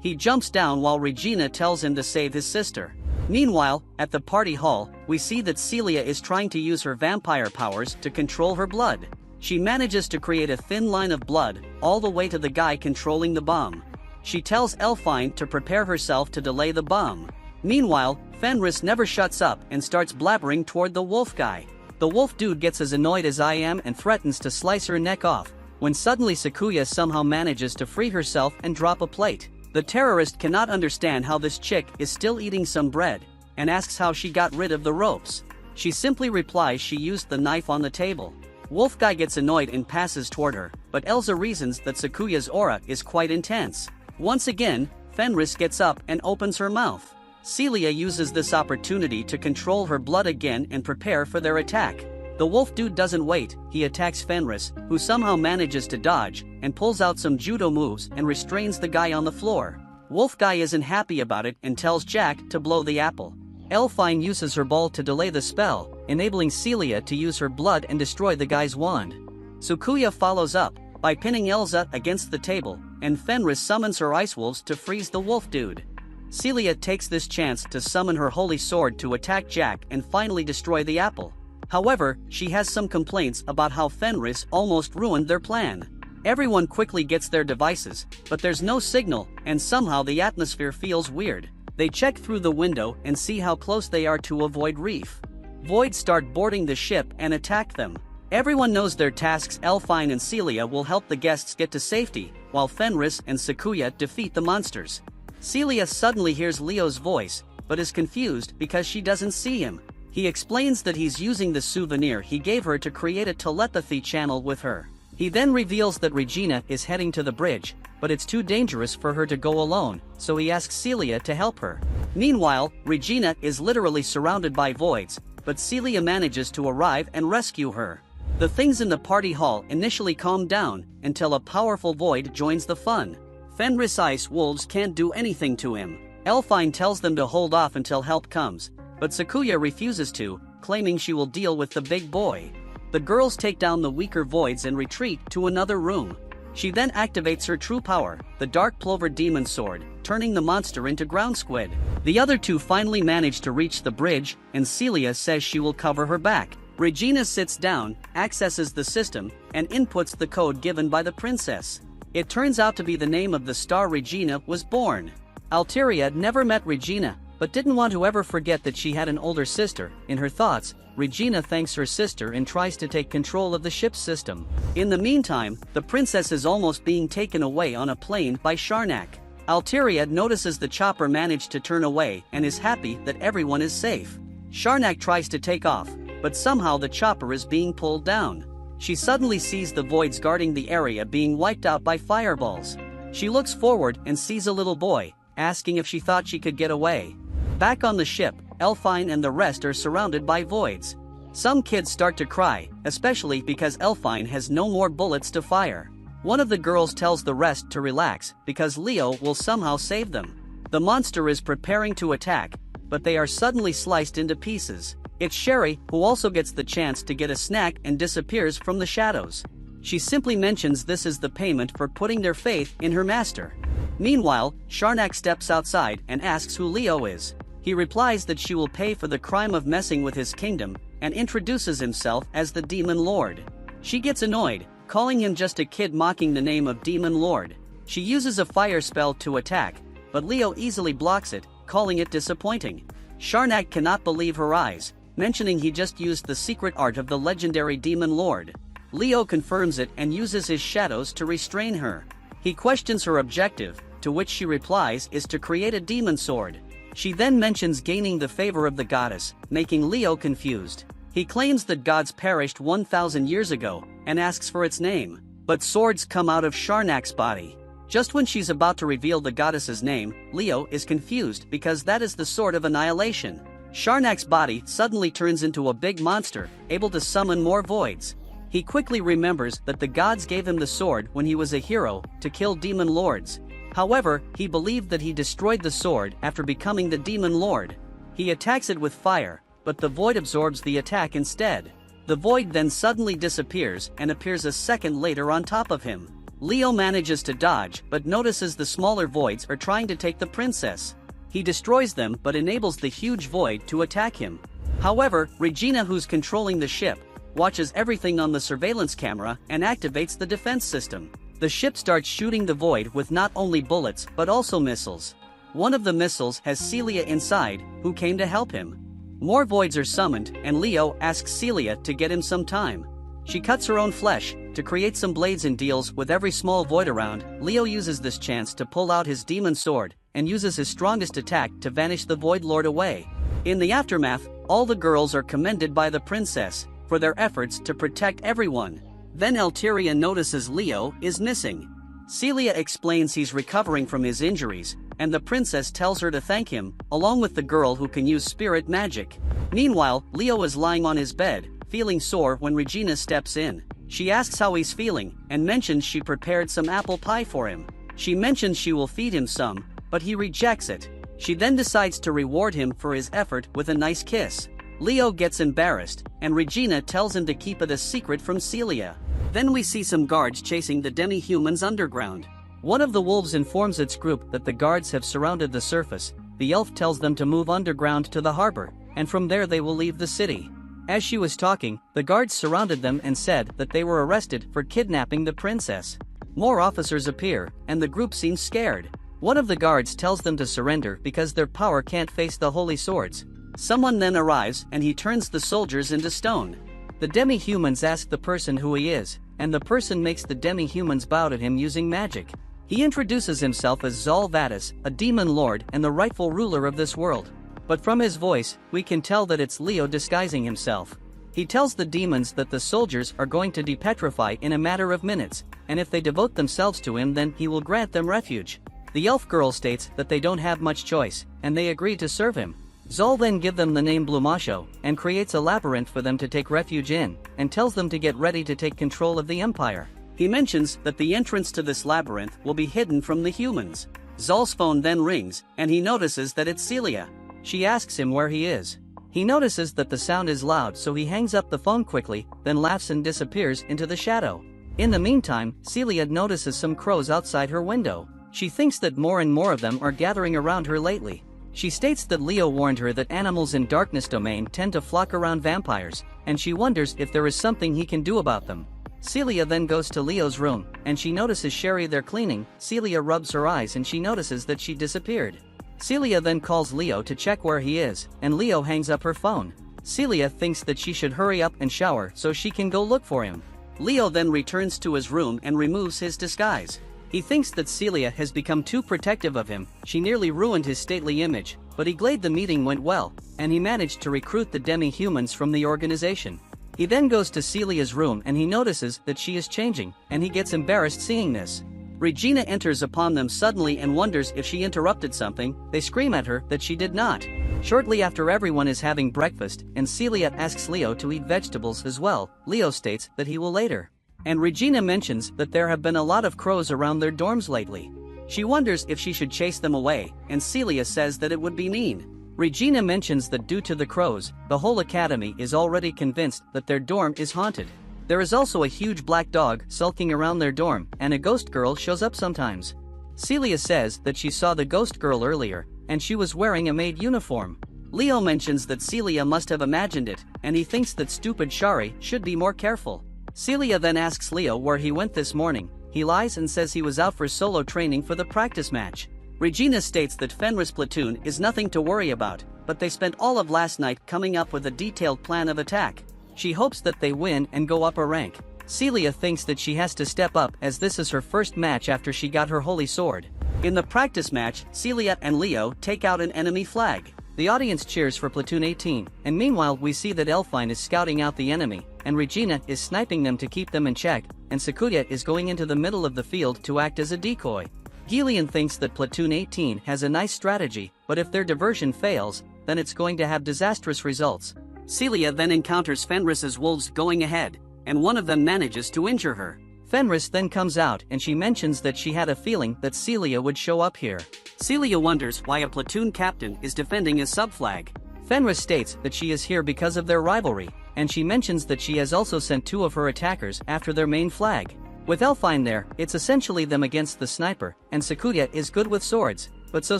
S1: He jumps down while Regina tells him to save his sister. Meanwhile, at the party hall, we see that Celia is trying to use her vampire powers to control her blood. She manages to create a thin line of blood, all the way to the guy controlling the bomb. She tells Elfine to prepare herself to delay the bomb. Meanwhile, Fenris never shuts up and starts blabbering toward the wolf guy. The wolf dude gets as annoyed as I am and threatens to slice her neck off, when suddenly Sakuya somehow manages to free herself and drop a plate. The terrorist cannot understand how this chick is still eating some bread, and asks how she got rid of the ropes. She simply replies she used the knife on the table. Wolf guy gets annoyed and passes toward her, but Elsa reasons that Sakuya's aura is quite intense. Once again, Fenris gets up and opens her mouth. Celia uses this opportunity to control her blood again and prepare for their attack. The wolf dude doesn't wait, he attacks Fenris, who somehow manages to dodge, and pulls out some judo moves and restrains the guy on the floor. Wolf guy isn't happy about it and tells Jack to blow the apple. Elfine uses her ball to delay the spell, enabling Celia to use her blood and destroy the guy's wand. Sakuya follows up by pinning Elsa against the table, and Fenris summons her ice wolves to freeze the wolf dude. Celia takes this chance to summon her holy sword to attack Jack and finally destroy the apple. However, she has some complaints about how Fenris almost ruined their plan. Everyone quickly gets their devices, but there's no signal, and somehow the atmosphere feels weird. They check through the window and see how close they are to a void reef. Voids start boarding the ship and attack them. Everyone knows their tasks. Elfine and Celia will help the guests get to safety, while Fenris and Sakuya defeat the monsters. Celia suddenly hears Leo's voice, but is confused because she doesn't see him. He explains that he's using the souvenir he gave her to create a telepathy channel with her. He then reveals that Regina is heading to the bridge, but it's too dangerous for her to go alone, so he asks Celia to help her. Meanwhile, Regina is literally surrounded by voids, but Celia manages to arrive and rescue her. The things in the party hall initially calm down until a powerful void joins the fun. Fenris ice wolves can't do anything to him. Elfine tells them to hold off until help comes, but Sakuya refuses to, claiming she will deal with the big boy. The girls take down the weaker voids and retreat to another room. She then activates her true power, the Dark Plover Demon Sword, turning the monster into ground squid. The other two finally manage to reach the bridge, and Celia says she will cover her back. Regina sits down, accesses the system, and inputs the code given by the princess. It turns out to be the name of the star Regina was born. Alteria never met Regina, but didn't want to ever forget that she had an older sister. In her thoughts, Regina thanks her sister and tries to take control of the ship's system. In the meantime, the princess is almost being taken away on a plane by Sharnak. Alteria notices the chopper managed to turn away and is happy that everyone is safe. Sharnak tries to take off, but somehow the chopper is being pulled down. She suddenly sees the voids guarding the area being wiped out by fireballs. She looks forward and sees a little boy, asking if she thought she could get away. Back on the ship, Elfine and the rest are surrounded by voids. Some kids start to cry, especially because Elfine has no more bullets to fire. One of the girls tells the rest to relax because Leo will somehow save them. The monster is preparing to attack, but they are suddenly sliced into pieces. It's Sherry who also gets the chance to get a snack and disappears from the shadows. She simply mentions this is the payment for putting their faith in her master. Meanwhile, Sharnak steps outside and asks who Leo is. He replies that she will pay for the crime of messing with his kingdom and introduces himself as the Demon Lord. She gets annoyed, calling him just a kid mocking the name of Demon Lord. She uses a fire spell to attack, but Leo easily blocks it, calling it disappointing. Sharnak cannot believe her eyes, mentioning he just used the secret art of the legendary Demon Lord. Leo confirms it and uses his shadows to restrain her. He questions her objective, to which she replies is to create a demon sword. She then mentions gaining the favor of the goddess, making Leo confused. He claims that gods perished 1,000 years ago, and asks for its name. But swords come out of Sharnak's body. Just when she's about to reveal the goddess's name, Leo is confused because that is the sword of annihilation. Sharnak's body suddenly turns into a big monster, able to summon more voids. He quickly remembers that the gods gave him the sword when he was a hero, to kill demon lords. However, he believed that he destroyed the sword after becoming the Demon Lord. He attacks it with fire, but the void absorbs the attack instead. The void then suddenly disappears and appears a second later on top of him. Leo manages to dodge but notices the smaller voids are trying to take the princess. He destroys them but enables the huge void to attack him. However, Regina, who's controlling the ship, watches everything on the surveillance camera and activates the defense system. The ship starts shooting the void with not only bullets but also missiles. One of the missiles has Celia inside, who came to help him. More voids are summoned and Leo asks Celia to get him some time. She cuts her own flesh to create some blades and deals with every small void around. Leo uses this chance to pull out his demon sword and uses his strongest attack to vanish the Void Lord away. In the aftermath, all the girls are commended by the princess for their efforts to protect everyone. Then Elteria notices Leo is missing. Celia explains he's recovering from his injuries, and the princess tells her to thank him, along with the girl who can use spirit magic. Meanwhile, Leo is lying on his bed, feeling sore when Regina steps in. She asks how he's feeling, and mentions she prepared some apple pie for him. She mentions she will feed him some, but he rejects it. She then decides to reward him for his effort with a nice kiss. Leo gets embarrassed, and Regina tells him to keep it a secret from Celia. Then we see some guards chasing the demi-humans underground. One of the wolves informs its group that the guards have surrounded the surface. The elf tells them to move underground to the harbor, and from there they will leave the city. As she was talking, the guards surrounded them and said that they were arrested for kidnapping the princess. More officers appear, and the group seems scared. One of the guards tells them to surrender because their power can't face the holy swords. Someone then arrives and he turns the soldiers into stone. The demi-humans ask the person who he is, and the person makes the demi-humans bow to him using magic. He introduces himself as Zal Vatis, a demon lord and the rightful ruler of this world. But from his voice, we can tell that it's Leo disguising himself. He tells the demons that the soldiers are going to depetrify in a matter of minutes, and if they devote themselves to him then he will grant them refuge. The elf girl states that they don't have much choice, and they agree to serve him. Zal then gives them the name Blumasho, and creates a labyrinth for them to take refuge in, and tells them to get ready to take control of the empire. He mentions that the entrance to this labyrinth will be hidden from the humans. Zal's phone then rings, and he notices that it's Celia. She asks him where he is. He notices that the sound is loud, so he hangs up the phone quickly, then laughs and disappears into the shadow. In the meantime, Celia notices some crows outside her window. She thinks that more and more of them are gathering around her lately. She states that Leo warned her that animals in Darkness Domain tend to flock around vampires, and she wonders if there is something he can do about them. Celia then goes to Leo's room, and she notices Sherry there cleaning. Celia rubs her eyes and she notices that she disappeared. Celia then calls Leo to check where he is, and Leo hangs up her phone. Celia thinks that she should hurry up and shower so she can go look for him. Leo then returns to his room and removes his disguise. He thinks that Celia has become too protective of him. She nearly ruined his stately image, but he glad the meeting went well, and he managed to recruit the demi-humans from the organization. He then goes to Celia's room and he notices that she is changing, and he gets embarrassed seeing this. Regina enters upon them suddenly and wonders if she interrupted something. They scream at her that she did not. Shortly after, everyone is having breakfast, and Celia asks Leo to eat vegetables as well. Leo states that he will later. And Regina mentions that there have been a lot of crows around their dorms lately. She wonders if she should chase them away, and Celia says that it would be mean. Regina mentions that due to the crows, the whole academy is already convinced that their dorm is haunted. There is also a huge black dog sulking around their dorm, and a ghost girl shows up sometimes. Celia says that she saw the ghost girl earlier, and she was wearing a maid uniform. Leo mentions that Celia must have imagined it, and he thinks that stupid Shari should be more careful. Celia then asks Leo where he went this morning. He lies and says he was out for solo training for the practice match. Regina states that Fenris' platoon is nothing to worry about, but they spent all of last night coming up with a detailed plan of attack. She hopes that they win and go up a rank. Celia thinks that she has to step up as this is her first match after she got her holy sword. In the practice match, Celia and Leo take out an enemy flag. The audience cheers for Platoon 18, and meanwhile we see that Elfine is scouting out the enemy, and Regina is sniping them to keep them in check, and Sakuya is going into the middle of the field to act as a decoy. Gillian thinks that Platoon 18 has a nice strategy, but if their diversion fails, then it's going to have disastrous results. Celia then encounters Fenris's wolves going ahead, and one of them manages to injure her. Fenris then comes out and she mentions that she had a feeling that Celia would show up here. Celia wonders why a platoon captain is defending his sub-flag. Fenris states that she is here because of their rivalry, and she mentions that she has also sent two of her attackers after their main flag. With Elfine there, it's essentially them against the sniper, and Sakuya is good with swords, but so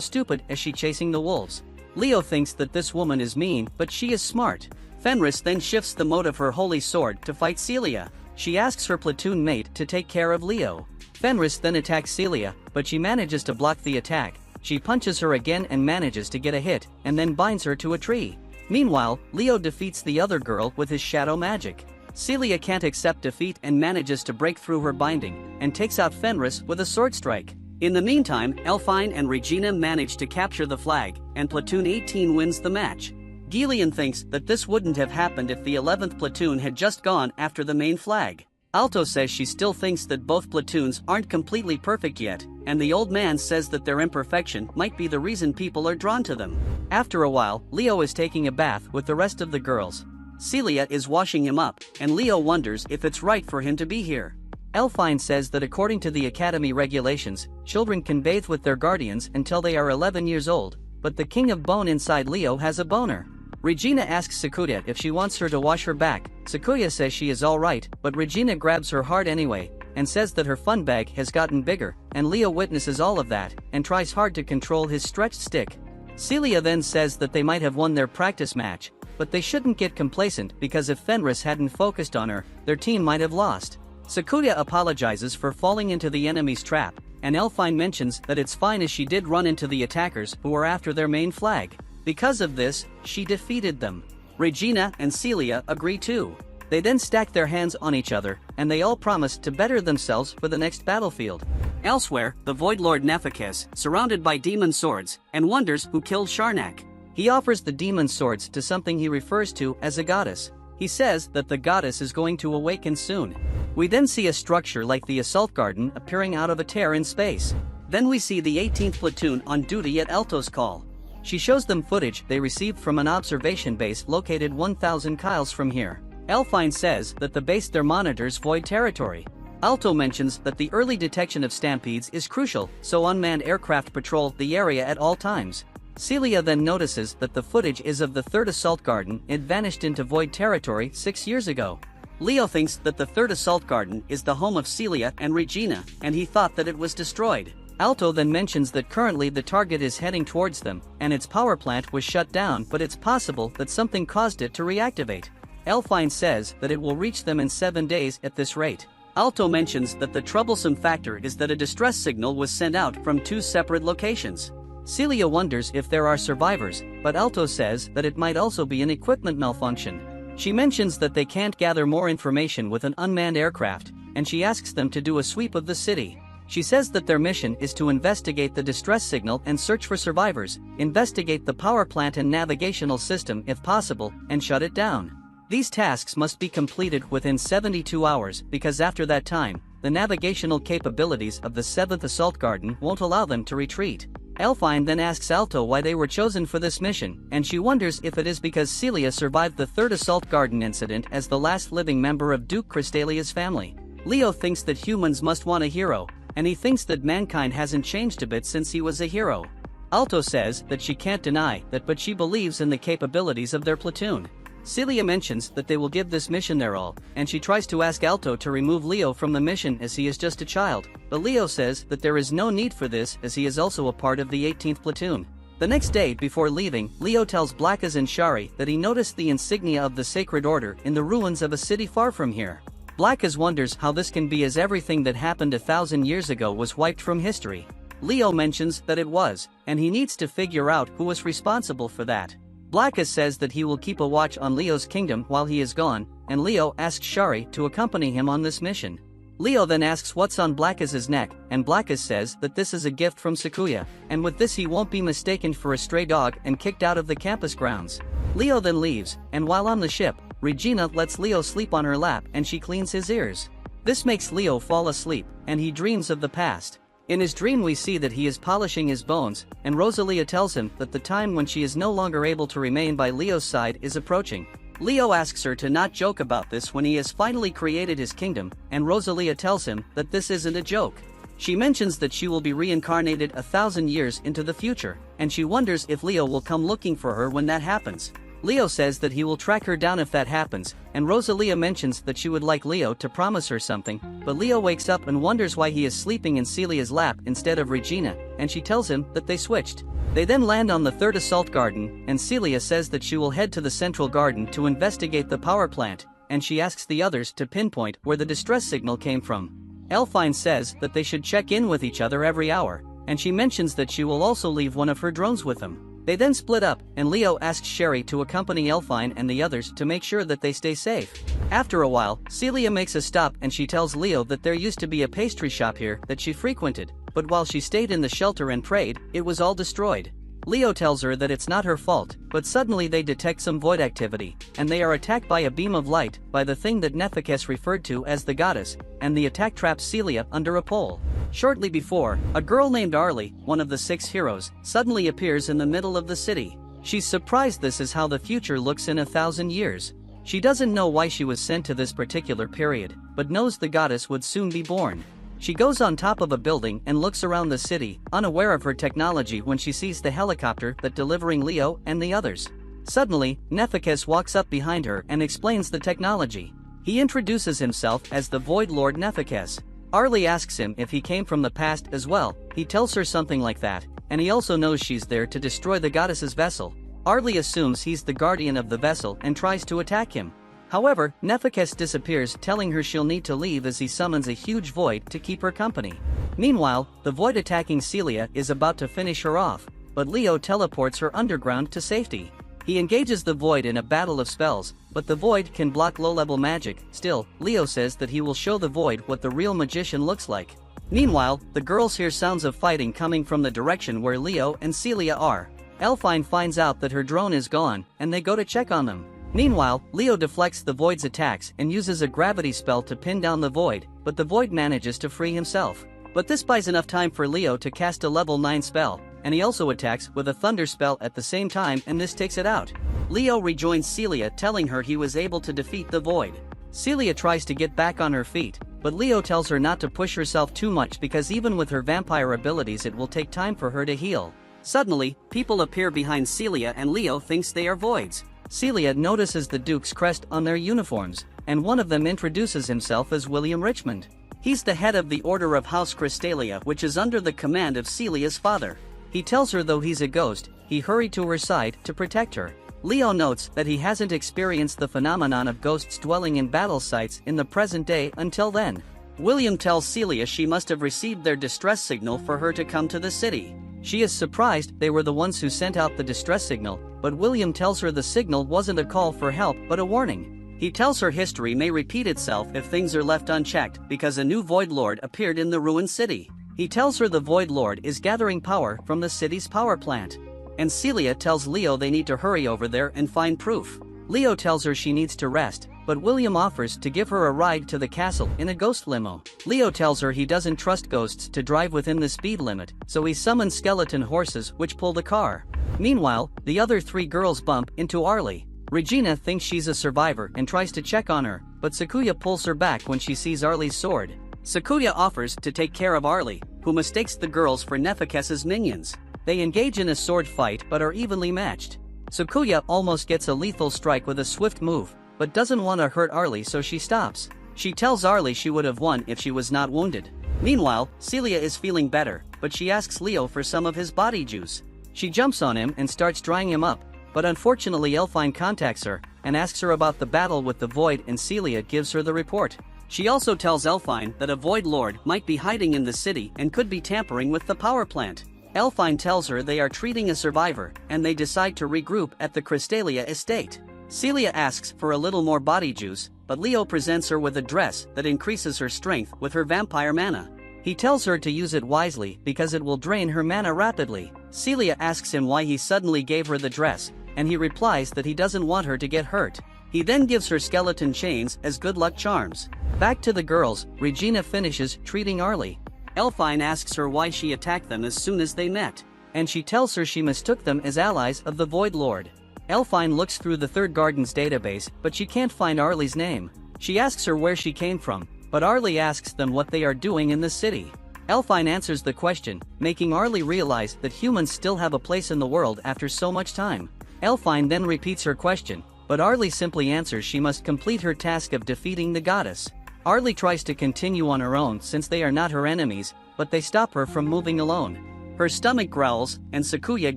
S1: stupid as she chasing the wolves. Leo thinks that this woman is mean, but she is smart. Fenris then shifts the mode of her holy sword to fight Celia. She asks her platoon mate to take care of Leo. Fenris then attacks Celia, but she manages to block the attack. She punches her again and manages to get a hit, and then binds her to a tree. Meanwhile, Leo defeats the other girl with his shadow magic. Celia can't accept defeat and manages to break through her binding, and takes out Fenris with a sword strike. In the meantime, Elfine and Regina manage to capture the flag, and Platoon 18 wins the match. Gillian thinks that this wouldn't have happened if the 11th platoon had just gone after the main flag. Alto says she still thinks that both platoons aren't completely perfect yet, and the old man says that their imperfection might be the reason people are drawn to them. After a while, Leo is taking a bath with the rest of the girls. Celia is washing him up, and Leo wonders if it's right for him to be here. Elfine says that according to the academy regulations, children can bathe with their guardians until they are 11 years old, but the king of bone inside Leo has a boner. Regina asks Sakuya if she wants her to wash her back. Sakuya says she is alright, but Regina grabs her hard anyway, and says that her fun bag has gotten bigger, and Leo witnesses all of that, and tries hard to control his stretched stick. Celia then says that they might have won their practice match, but they shouldn't get complacent because if Fenris hadn't focused on her, their team might have lost. Sakuya apologizes for falling into the enemy's trap, and Elfine mentions that it's fine as she did run into the attackers who were after their main flag. Because of this, she defeated them. Regina and Celia agree too. They then stack their hands on each other, and they all promise to better themselves for the next battlefield. Elsewhere, the Void Lord Nephekes, surrounded by demon swords, and wonders who killed Sharnak. He offers the demon swords to something he refers to as a goddess. He says that the goddess is going to awaken soon. We then see a structure like the assault garden appearing out of a tear in space. Then we see the 18th platoon on duty at Alto's call. She shows them footage they received from an observation base located 1,000 kiles from here. Elfine says that the base there monitors void territory. Alto mentions that the early detection of stampedes is crucial, so unmanned aircraft patrol the area at all times. Celia then notices that the footage is of the 3rd Assault Garden. It vanished into void territory 6 years ago. Leo thinks that the 3rd Assault Garden is the home of Celia and Regina, and he thought that it was destroyed. Alto then mentions that currently the target is heading towards them, and its power plant was shut down, but it's possible that something caused it to reactivate. Elfine says that it will reach them in 7 days at this rate. Alto mentions that the troublesome factor is that a distress signal was sent out from 2 separate locations. Celia wonders if there are survivors, but Alto says that it might also be an equipment malfunction. She mentions that they can't gather more information with an unmanned aircraft, and she asks them to do a sweep of the city. She says that their mission is to investigate the distress signal and search for survivors, investigate the power plant and navigational system if possible, and shut it down. These tasks must be completed within 72 hours because after that time, the navigational capabilities of the 7th Assault Garden won't allow them to retreat. Elfine then asks Alto why they were chosen for this mission, and she wonders if it is because Celia survived the 3rd Assault Garden incident as the last living member of Duke Crystalia's family. Leo thinks that humans must want a hero, and he thinks that mankind hasn't changed a bit since he was a hero. Alto says that she can't deny that, but she believes in the capabilities of their platoon. Celia mentions that they will give this mission their all, and she tries to ask Alto to remove Leo from the mission as he is just a child, but Leo says that there is no need for this as he is also a part of the 18th platoon. The next day before leaving, Leo tells Blackas and Shari that he noticed the insignia of the Sacred Order in the ruins of a city far from here. Blackas wonders how this can be as everything that happened 1,000 years ago was wiped from history. Leo mentions that it was, and he needs to figure out who was responsible for that. Blackas says that he will keep a watch on Leo's kingdom while he is gone, and Leo asks Shari to accompany him on this mission. Leo then asks what's on Blackas's neck, and Blackas says that this is a gift from Sakuya, and with this he won't be mistaken for a stray dog and kicked out of the campus grounds. Leo then leaves, and while on the ship, Regina lets Leo sleep on her lap and she cleans his ears. This makes Leo fall asleep, and he dreams of the past. In his dream we see that he is polishing his bones, and Rosalia tells him that the time when she is no longer able to remain by Leo's side is approaching. Leo asks her to not joke about this when he has finally created his kingdom, and Rosalia tells him that this isn't a joke. She mentions that she will be reincarnated 1,000 years into the future, and she wonders if Leo will come looking for her when that happens. Leo says that he will track her down if that happens, and Rosalia mentions that she would like Leo to promise her something, but Leo wakes up and wonders why he is sleeping in Celia's lap instead of Regina, and she tells him that they switched. They then land on the 3rd Assault Garden, and Celia says that she will head to the Central Garden to investigate the power plant, and she asks the others to pinpoint where the distress signal came from. Elfine says that they should check in with each other every hour, and she mentions that she will also leave one of her drones with them. They then split up, and Leo asks Sherry to accompany Elfine and the others to make sure that they stay safe. After a while, Celia makes a stop and she tells Leo that there used to be a pastry shop here that she frequented, but while she stayed in the shelter and prayed, it was all destroyed. Leo tells her that it's not her fault, but suddenly they detect some void activity, and they are attacked by a beam of light by the thing that Nephekes referred to as the goddess, and the attack traps Celia under a pole. Shortly before, a girl named Arlie, one of the 6 heroes, suddenly appears in the middle of the city. She's surprised this is how the future looks in 1,000 years. She doesn't know why she was sent to this particular period, but knows the goddess would soon be born. She goes on top of a building and looks around the city, unaware of her technology when she sees the helicopter that delivering Leo and the others. Suddenly, Nephekes walks up behind her and explains the technology. He introduces himself as the Void Lord Nephekes. Arlie asks him if he came from the past as well. He tells her something like that, and he also knows she's there to destroy the goddess's vessel. Arlie assumes he's the guardian of the vessel and tries to attack him. However, Nephekes disappears, telling her she'll need to leave as he summons a huge void to keep her company. Meanwhile, the void attacking Celia is about to finish her off, but Leo teleports her underground to safety. He engages the void in a battle of spells, but the void can block low-level magic. Still, Leo says that he will show the void what the real magician looks like. Meanwhile, the girls hear sounds of fighting coming from the direction where Leo and Celia are. Elfine finds out that her drone is gone, and they go to check on them. Meanwhile, Leo deflects the void's attacks and uses a gravity spell to pin down the void, but the void manages to free himself. But this buys enough time for Leo to cast a level 9 spell, and he also attacks with a thunder spell at the same time, and this takes it out. Leo rejoins Celia, telling her he was able to defeat the void. Celia tries to get back on her feet, but Leo tells her not to push herself too much because even with her vampire abilities it will take time for her to heal. Suddenly, people appear behind Celia and Leo thinks they are voids. Celia notices the Duke's crest on their uniforms, and one of them introduces himself as William Richmond. He's the head of the Order of House Crystalia, which is under the command of Celia's father. He tells her though he's a ghost, he hurried to her side to protect her. Leo notes that he hasn't experienced the phenomenon of ghosts dwelling in battle sites in the present day until then. William tells Celia she must have received their distress signal for her to come to the city. She is surprised they were the ones who sent out the distress signal, but William tells her the signal wasn't a call for help but a warning. He tells her history may repeat itself if things are left unchecked because a new Void Lord appeared in the ruined city. He tells her the Void Lord is gathering power from the city's power plant. And Celia tells Leo they need to hurry over there and find proof. Leo tells her she needs to rest, but William offers to give her a ride to the castle in a ghost limo. Leo tells her he doesn't trust ghosts to drive within the speed limit, so he summons skeleton horses which pull the car. Meanwhile, the other three girls bump into Arlie. Regina thinks she's a survivor and tries to check on her, but Sakuya pulls her back when she sees Arlie's sword. Sakuya offers to take care of Arlie, who mistakes the girls for Nefakes's minions. They engage in a sword fight but are evenly matched. Sakuya almost gets a lethal strike with a swift move, but doesn't want to hurt Arlie, so she stops. She tells Arlie she would have won if she was not wounded. Meanwhile, Celia is feeling better, but she asks Leo for some of his body juice. She jumps on him and starts drying him up, but unfortunately Elfine contacts her and asks her about the battle with the Void, and Celia gives her the report. She also tells Elfine that a Void Lord might be hiding in the city and could be tampering with the power plant. Elfine tells her they are treating a survivor, and they decide to regroup at the Crystalia estate. Celia asks for a little more body juice, but Leo presents her with a dress that increases her strength with her vampire mana. He tells her to use it wisely because it will drain her mana rapidly. Celia asks him why he suddenly gave her the dress, and he replies that he doesn't want her to get hurt. He then gives her skeleton chains as good luck charms. Back to the girls, Regina finishes treating Arlie. Elfine asks her why she attacked them as soon as they met, and she tells her she mistook them as allies of the Void Lord. Elfine looks through the Third Garden's database, but she can't find Arlie's name. She asks her where she came from, but Arlie asks them what they are doing in the city. Elfine answers the question, making Arlie realize that humans still have a place in the world after so much time. Elfine then repeats her question, but Arlie simply answers she must complete her task of defeating the goddess. Arlie tries to continue on her own since they are not her enemies, but they stop her from moving alone. Her stomach growls, and Sakuya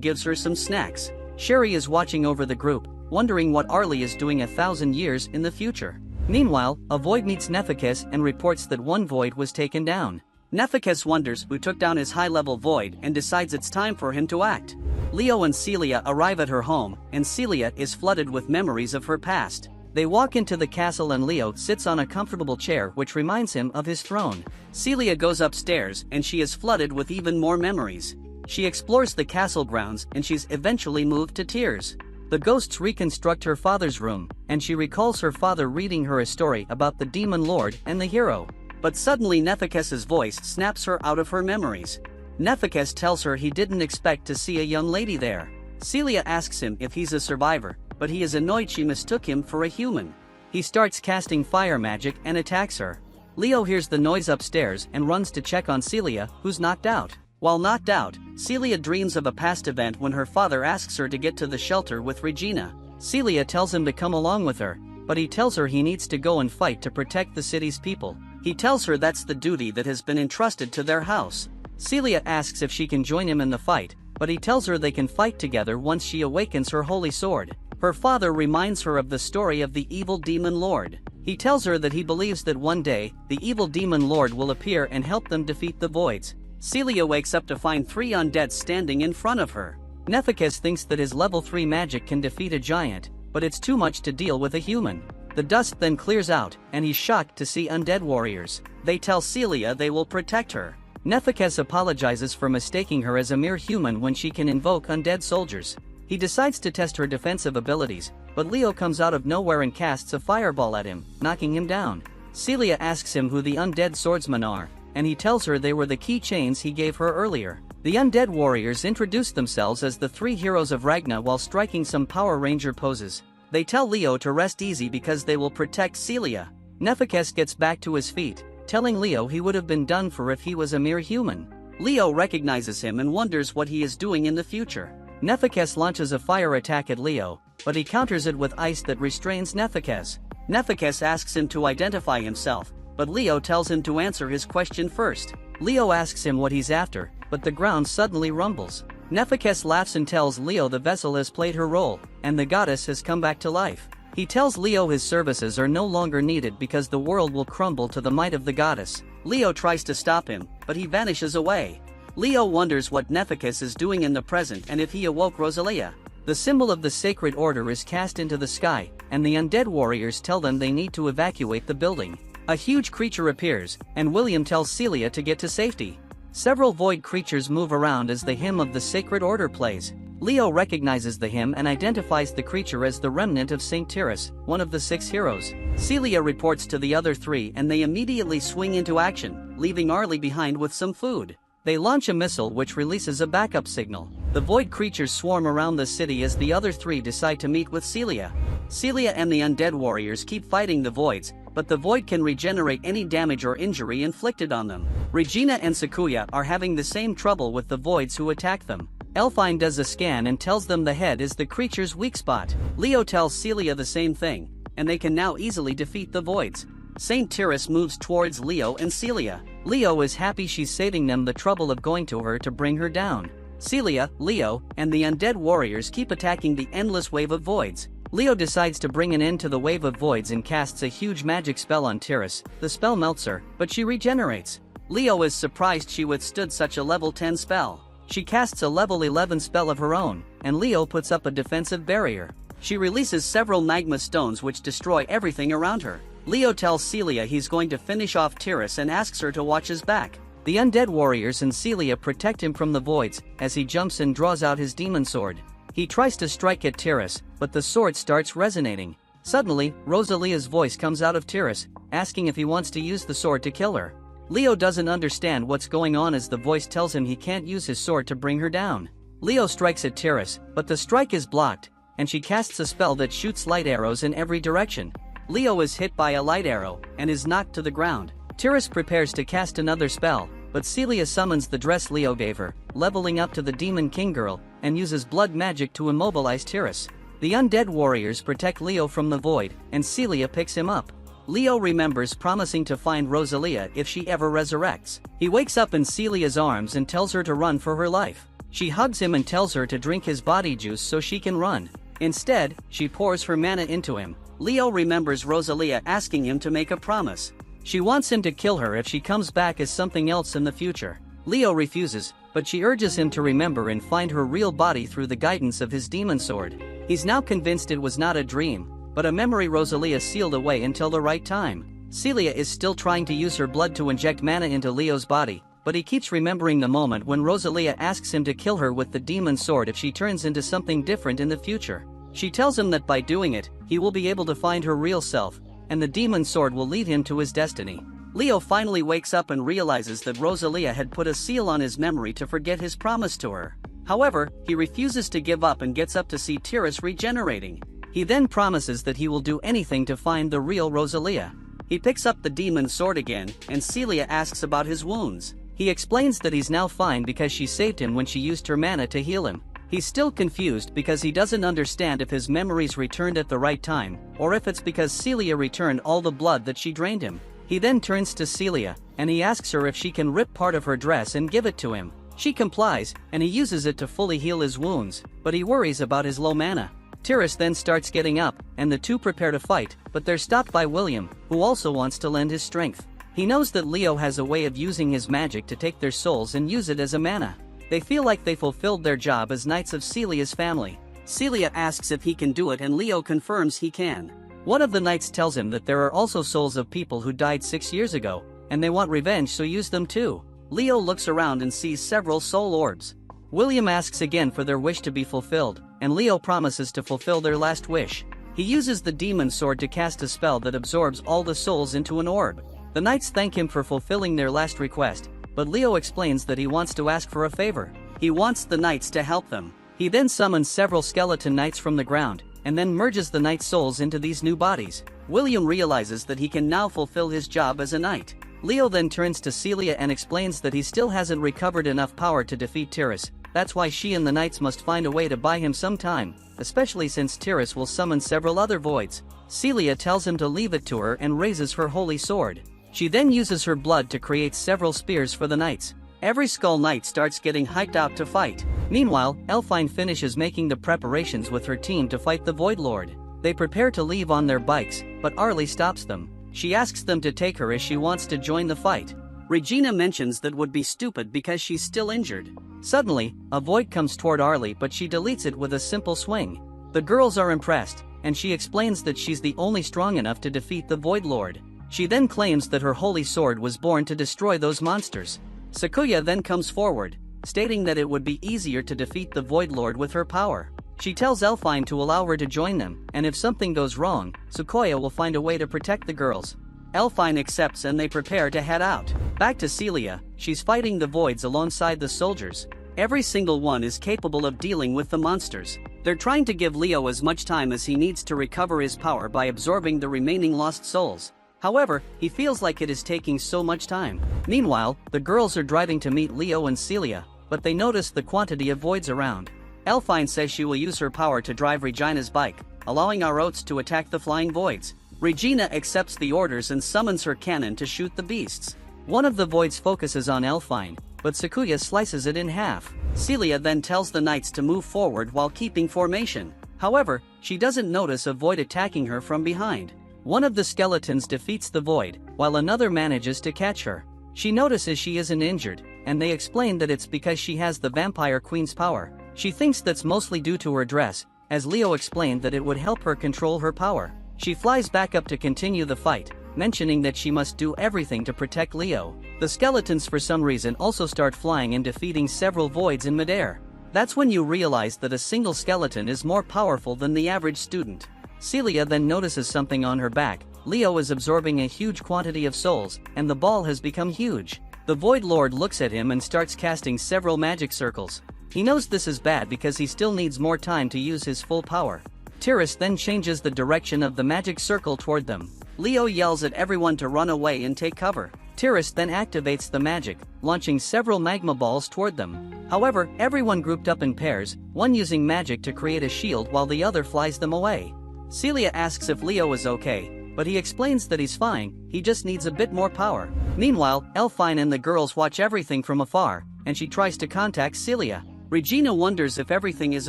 S1: gives her some snacks. Sherry is watching over the group, wondering what Arlie is doing 1,000 years in the future. Meanwhile, a Void meets Nefakes and reports that one Void was taken down. Nefakes wonders who took down his high-level Void and decides it's time for him to act. Leo and Celia arrive at her home, and Celia is flooded with memories of her past. They walk into the castle and Leo sits on a comfortable chair which reminds him of his throne. Celia goes upstairs and she is flooded with even more memories. She explores the castle grounds and she's eventually moved to tears. The ghosts reconstruct her father's room, and she recalls her father reading her a story about the demon lord and the hero. But suddenly Nefakes's voice snaps her out of her memories. Nefakes tells her he didn't expect to see a young lady there. Celia asks him if he's a survivor, but he is annoyed she mistook him for a human. He starts casting fire magic and attacks her. Leo hears the noise upstairs and runs to check on Celia, who's knocked out. While knocked out, Celia dreams of a past event when her father asks her to get to the shelter with Regina. Celia tells him to come along with her, but he tells her he needs to go and fight to protect the city's people. He tells her that's the duty that has been entrusted to their house. Celia asks if she can join him in the fight, but he tells her they can fight together once she awakens her holy sword. Her father reminds her of the story of the evil demon lord. He tells her that he believes that one day, the evil demon lord will appear and help them defeat the voids. Celia wakes up to find 3 undead standing in front of her. Nefakes thinks that his level 3 magic can defeat a giant, but it's too much to deal with a human. The dust then clears out, and he's shocked to see undead warriors. They tell Celia they will protect her. Nefakes apologizes for mistaking her as a mere human when she can invoke undead soldiers. He decides to test her defensive abilities, but Leo comes out of nowhere and casts a fireball at him, knocking him down. Celia asks him who the undead swordsmen are, and he tells her they were the keychains he gave her earlier. The undead warriors introduce themselves as the 3 heroes of Ragna while striking some Power Ranger poses. They tell Leo to rest easy because they will protect Celia. Nefakes gets back to his feet, telling Leo he would have been done for if he was a mere human. Leo recognizes him and wonders what he is doing in the future. Nefakes launches a fire attack at Leo, but he counters it with ice that restrains Nefakes. Nefakes asks him to identify himself, but Leo tells him to answer his question first. Leo asks him what he's after, but the ground suddenly rumbles. Nefakes laughs and tells Leo the vessel has played her role, and the goddess has come back to life. He tells Leo his services are no longer needed because the world will crumble to the might of the goddess. Leo tries to stop him, but he vanishes away. Leo wonders what Nefakes is doing in the present and if he awoke Rosalia. The symbol of the sacred order is cast into the sky, and the undead warriors tell them they need to evacuate the building. A huge creature appears, and William tells Celia to get to safety. Several void creatures move around as the hymn of the Sacred Order plays. Leo recognizes the hymn and identifies the creature as the remnant of Saint Tyrus, one of the 6 heroes. Celia reports to the other 3 and they immediately swing into action, leaving Arlie behind with some food. They launch a missile which releases a backup signal. The void creatures swarm around the city as the other 3 decide to meet with Celia. Celia and the undead warriors keep fighting the voids, but the void can regenerate any damage or injury inflicted on them. Regina and Sakuya are having the same trouble with the voids who attack them. Elfine does a scan and tells them the head is the creature's weak spot. Leo tells Celia the same thing, and they can now easily defeat the voids. Saint Tyrus moves towards Leo and Celia. Leo is happy she's saving them the trouble of going to her to bring her down. Celia, Leo, and the undead warriors keep attacking the endless wave of voids. Leo decides to bring an end to the wave of voids and casts a huge magic spell on Tyrus. The spell melts her, but she regenerates. Leo is surprised she withstood such a level 10 spell. She casts a level 11 spell of her own, and Leo puts up a defensive barrier. She releases several magma stones which destroy everything around her. Leo tells Celia he's going to finish off Tyrus and asks her to watch his back. The undead warriors and Celia protect him from the voids as he jumps and draws out his demon sword. He tries to strike at Tyrus, but the sword starts resonating. Suddenly, Rosalia's voice comes out of Tyrus, asking if he wants to use the sword to kill her. Leo doesn't understand what's going on as the voice tells him he can't use his sword to bring her down. Leo strikes at Tyrus, but the strike is blocked, and she casts a spell that shoots light arrows in every direction. Leo is hit by a light arrow, and is knocked to the ground. Tyrus prepares to cast another spell, but Celia summons the dress Leo gave her, leveling up to the Demon King girl, and uses blood magic to immobilize Tyrus. The undead warriors protect Leo from the void, and Celia picks him up. Leo remembers promising to find Rosalia if she ever resurrects. He wakes up in Celia's arms and tells her to run for her life. She hugs him and tells her to drink his body juice so she can run. Instead, she pours her mana into him. Leo remembers Rosalia asking him to make a promise. She wants him to kill her if she comes back as something else in the future. Leo refuses, but she urges him to remember and find her real body through the guidance of his demon sword. He's now convinced it was not a dream, but a memory Rosalia sealed away until the right time. Celia is still trying to use her blood to inject mana into Leo's body, but he keeps remembering the moment when Rosalia asks him to kill her with the demon sword if she turns into something different in the future. She tells him that by doing it, he will be able to find her real self, and the demon sword will lead him to his destiny. Leo finally wakes up and realizes that Rosalia had put a seal on his memory to forget his promise to her. However, he refuses to give up and gets up to see Tyrus regenerating. He then promises that he will do anything to find the real Rosalia. He picks up the demon sword again, and Celia asks about his wounds. He explains that he's now fine because she saved him when she used her mana to heal him. He's still confused because he doesn't understand if his memories returned at the right time, or if it's because Celia returned all the blood that she drained him. He then turns to Celia, and he asks her if she can rip part of her dress and give it to him. She complies, and he uses it to fully heal his wounds, but he worries about his low mana. Tyrus then starts getting up, and the two prepare to fight, but they're stopped by William, who also wants to lend his strength. He knows that Leo has a way of using his magic to take their souls and use it as a mana. They feel like they fulfilled their job as knights of Celia's family. Celia asks if he can do it and Leo confirms he can. One of the knights tells him that there are also souls of people who died 6 years ago, and they want revenge, so use them too. Leo looks around and sees several soul orbs. William asks again for their wish to be fulfilled, and Leo promises to fulfill their last wish. He uses the demon sword to cast a spell that absorbs all the souls into an orb. The knights thank him for fulfilling their last request, but Leo explains that he wants to ask for a favor. He wants the knights to help them. He then summons several skeleton knights from the ground, and then merges the knights' souls into these new bodies. William realizes that he can now fulfill his job as a knight. Leo then turns to Celia and explains that he still hasn't recovered enough power to defeat Tyrus. That's why she and the knights must find a way to buy him some time, especially since Tyrus will summon several other voids. Celia tells him to leave it to her and raises her holy sword. She then uses her blood to create several spears for the knights. Every Skull Knight starts getting hyped out to fight. Meanwhile, Elfine finishes making the preparations with her team to fight the Void Lord. They prepare to leave on their bikes, but Arlie stops them. She asks them to take her as she wants to join the fight. Regina mentions that would be stupid because she's still injured. Suddenly, a void comes toward Arlie, but she deletes it with a simple swing. The girls are impressed, and she explains that she's the only strong enough to defeat the Void Lord. She then claims that her holy sword was born to destroy those monsters. Sakuya then comes forward, stating that it would be easier to defeat the Void Lord with her power. She tells Elfine to allow her to join them, and if something goes wrong, Sakuya will find a way to protect the girls. Elfine accepts and they prepare to head out. Back to Celia, she's fighting the voids alongside the soldiers. Every single one is capable of dealing with the monsters. They're trying to give Leo as much time as he needs to recover his power by absorbing the remaining lost souls. However, he feels like it is taking so much time. Meanwhile, the girls are driving to meet Leo and Celia, but they notice the quantity of voids around. Elfine says she will use her power to drive Regina's bike, allowing our Oats to attack the flying voids. Regina accepts the orders and summons her cannon to shoot the beasts. One of the voids focuses on Elfine, but Sakuya slices it in half. Celia then tells the knights to move forward while keeping formation. However, she doesn't notice a void attacking her from behind. One of the skeletons defeats the void, while another manages to catch her. She notices she isn't injured, and they explain that it's because she has the Vampire Queen's power. She thinks that's mostly due to her dress, as Leo explained that it would help her control her power. She flies back up to continue the fight, mentioning that she must do everything to protect Leo. The skeletons for some reason also start flying and defeating several voids in midair. That's when you realize that a single skeleton is more powerful than the average student. Celia then notices something on her back. Leo is absorbing a huge quantity of souls, and the ball has become huge. The Void Lord looks at him and starts casting several magic circles. He knows this is bad because he still needs more time to use his full power. Tiras then changes the direction of the magic circle toward them. Leo yells at everyone to run away and take cover. Tiras then activates the magic, launching several magma balls toward them. However, everyone grouped up in pairs, one using magic to create a shield while the other flies them away. Celia asks if Leo is okay, but he explains that he's fine, he just needs a bit more power. Meanwhile, Elfine and the girls watch everything from afar, and she tries to contact Celia. Regina wonders if everything is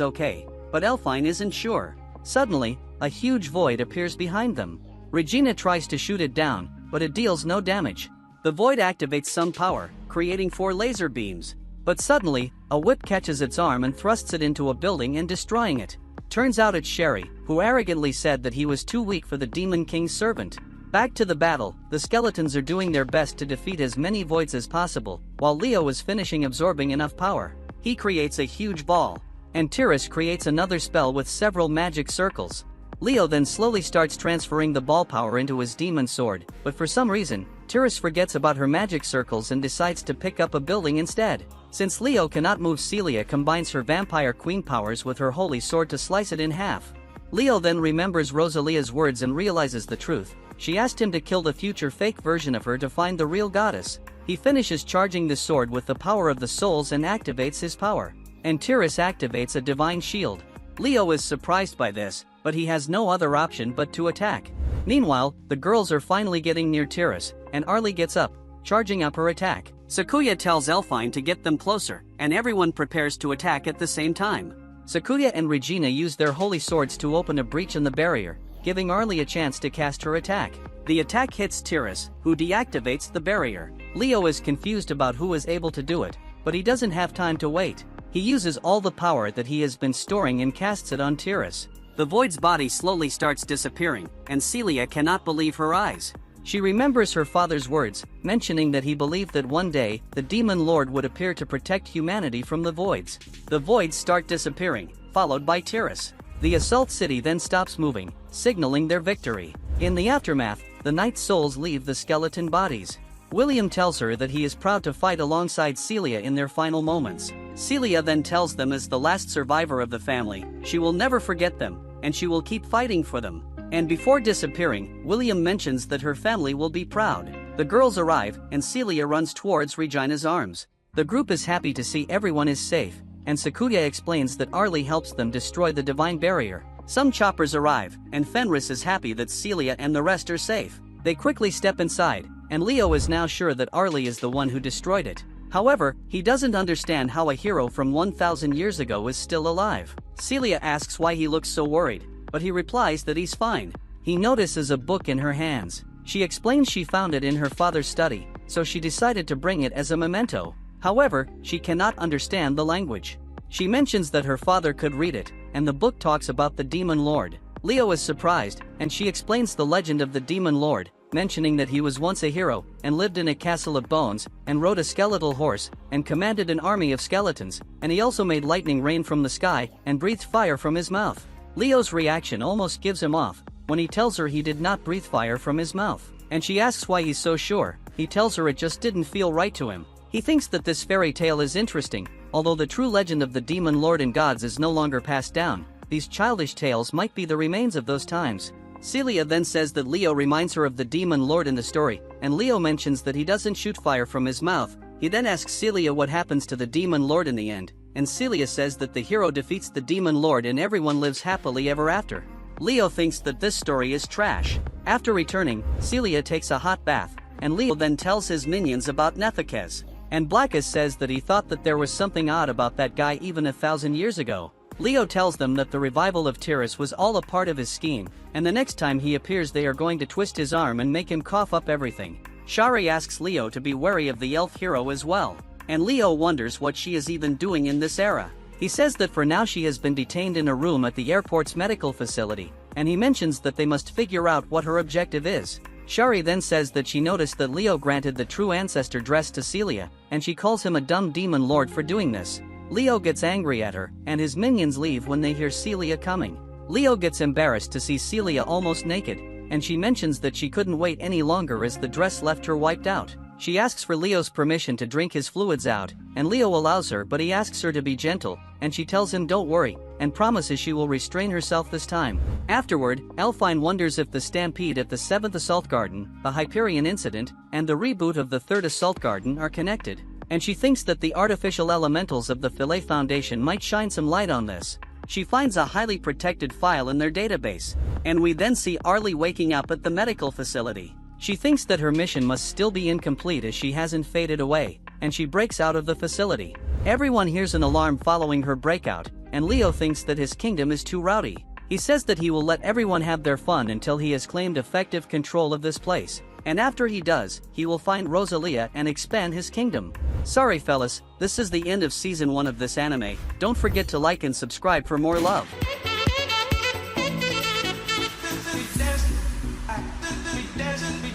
S1: okay, but Elfine isn't sure. Suddenly, a huge void appears behind them. Regina tries to shoot it down, but it deals no damage. The void activates some power, creating 4 laser beams. But suddenly, a whip catches its arm and thrusts it into a building and destroying it. Turns out it's Sherry, who arrogantly said that he was too weak for the Demon King's servant. Back to the battle, the skeletons are doing their best to defeat as many voids as possible, while Leo is finishing absorbing enough power. He creates a huge ball, and Tiras creates another spell with several magic circles. Leo then slowly starts transferring the ball power into his demon sword, but for some reason, Tiras forgets about her magic circles and decides to pick up a building instead. Since Leo cannot move, Celia combines her Vampire Queen powers with her holy sword to slice it in half. Leo then remembers Rosalia's words and realizes the truth. She asked him to kill the future fake version of her to find the real goddess. He finishes charging the sword with the power of the souls and activates his power. And Tiras activates a divine shield. Leo is surprised by this, but he has no other option but to attack. Meanwhile, the girls are finally getting near Tiras, and Arlie gets up, charging up her attack. Sakuya tells Elfine to get them closer, and everyone prepares to attack at the same time. Sakuya and Regina use their holy swords to open a breach in the barrier, giving Arlie a chance to cast her attack. The attack hits Tiras, who deactivates the barrier. Leo is confused about who is able to do it, but he doesn't have time to wait. He uses all the power that he has been storing and casts it on Tiras. The void's body slowly starts disappearing, and Celia cannot believe her eyes. She remembers her father's words, mentioning that he believed that one day, the Demon Lord would appear to protect humanity from the voids. The voids start disappearing, followed by Tiras. The assault city then stops moving, signaling their victory. In the aftermath, the Night Souls leave the skeleton bodies. William tells her that he is proud to fight alongside Celia in their final moments. Celia then tells them, as the last survivor of the family, she will never forget them, and she will keep fighting for them. And before disappearing, William mentions that her family will be proud. The girls arrive, and Celia runs towards Regina's arms. The group is happy to see everyone is safe, and Sakuya explains that Arlie helps them destroy the divine barrier. Some choppers arrive, and Fenris is happy that Celia and the rest are safe. They quickly step inside, and Leo is now sure that Arlie is the one who destroyed it. However, he doesn't understand how a hero from 1,000 years ago is still alive. Celia asks why he looks so worried, but he replies that he's fine. He notices a book in her hands. She explains she found it in her father's study, so she decided to bring it as a memento. However, she cannot understand the language. She mentions that her father could read it, and the book talks about the Demon Lord. Leo is surprised, and she explains the legend of the Demon Lord, mentioning that he was once a hero, and lived in a castle of bones, and rode a skeletal horse, and commanded an army of skeletons, and he also made lightning rain from the sky, and breathed fire from his mouth. Leo's reaction almost gives him off, when he tells her he did not breathe fire from his mouth, and she asks why he's so sure. He tells her it just didn't feel right to him. He thinks that this fairy tale is interesting, although the true legend of the demon lord and gods is no longer passed down. These childish tales might be the remains of those times. Celia then says that Leo reminds her of the demon lord in the story, and Leo mentions that he doesn't shoot fire from his mouth. He then asks Celia what happens to the demon lord in the end, and Celia says that the hero defeats the demon lord and everyone lives happily ever after. Leo thinks that this story is trash. After returning, Celia takes a hot bath, and Leo then tells his minions about Nethicus. And Blackus says that he thought that there was something odd about that guy even 1,000 years ago. Leo tells them that the revival of Tyrus was all a part of his scheme, and the next time he appears they are going to twist his arm and make him cough up everything. Shari asks Leo to be wary of the elf hero as well, and Leo wonders what she is even doing in this era. He says that for now she has been detained in a room at the airport's medical facility, and he mentions that they must figure out what her objective is. Shari then says that she noticed that Leo granted the true ancestor dress to Celia, and she calls him a dumb demon lord for doing this. Leo gets angry at her, and his minions leave when they hear Celia coming. Leo gets embarrassed to see Celia almost naked, and she mentions that she couldn't wait any longer as the dress left her wiped out. She asks for Leo's permission to drink his fluids out, and Leo allows her, but he asks her to be gentle, and she tells him don't worry, and promises she will restrain herself this time. Afterward, Elfine wonders if the stampede at the 7th Assault Garden, the Hyperion incident, and the reboot of the 3rd Assault Garden are connected, and she thinks that the artificial elementals of the Philae Foundation might shine some light on this. She finds a highly protected file in their database, and we then see Arlie waking up at the medical facility. She thinks that her mission must still be incomplete as she hasn't faded away, and she breaks out of the facility. Everyone hears an alarm following her breakout, and Leo thinks that his kingdom is too rowdy. He says that he will let everyone have their fun until he has claimed effective control of this place, and after he does, he will find Rosalia and expand his kingdom. Sorry fellas, this is the end of season 1 of this anime. Don't forget to like and subscribe for more love.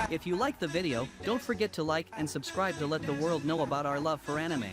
S1: If you like the video, don't forget to like and subscribe to let the world know about our love for anime.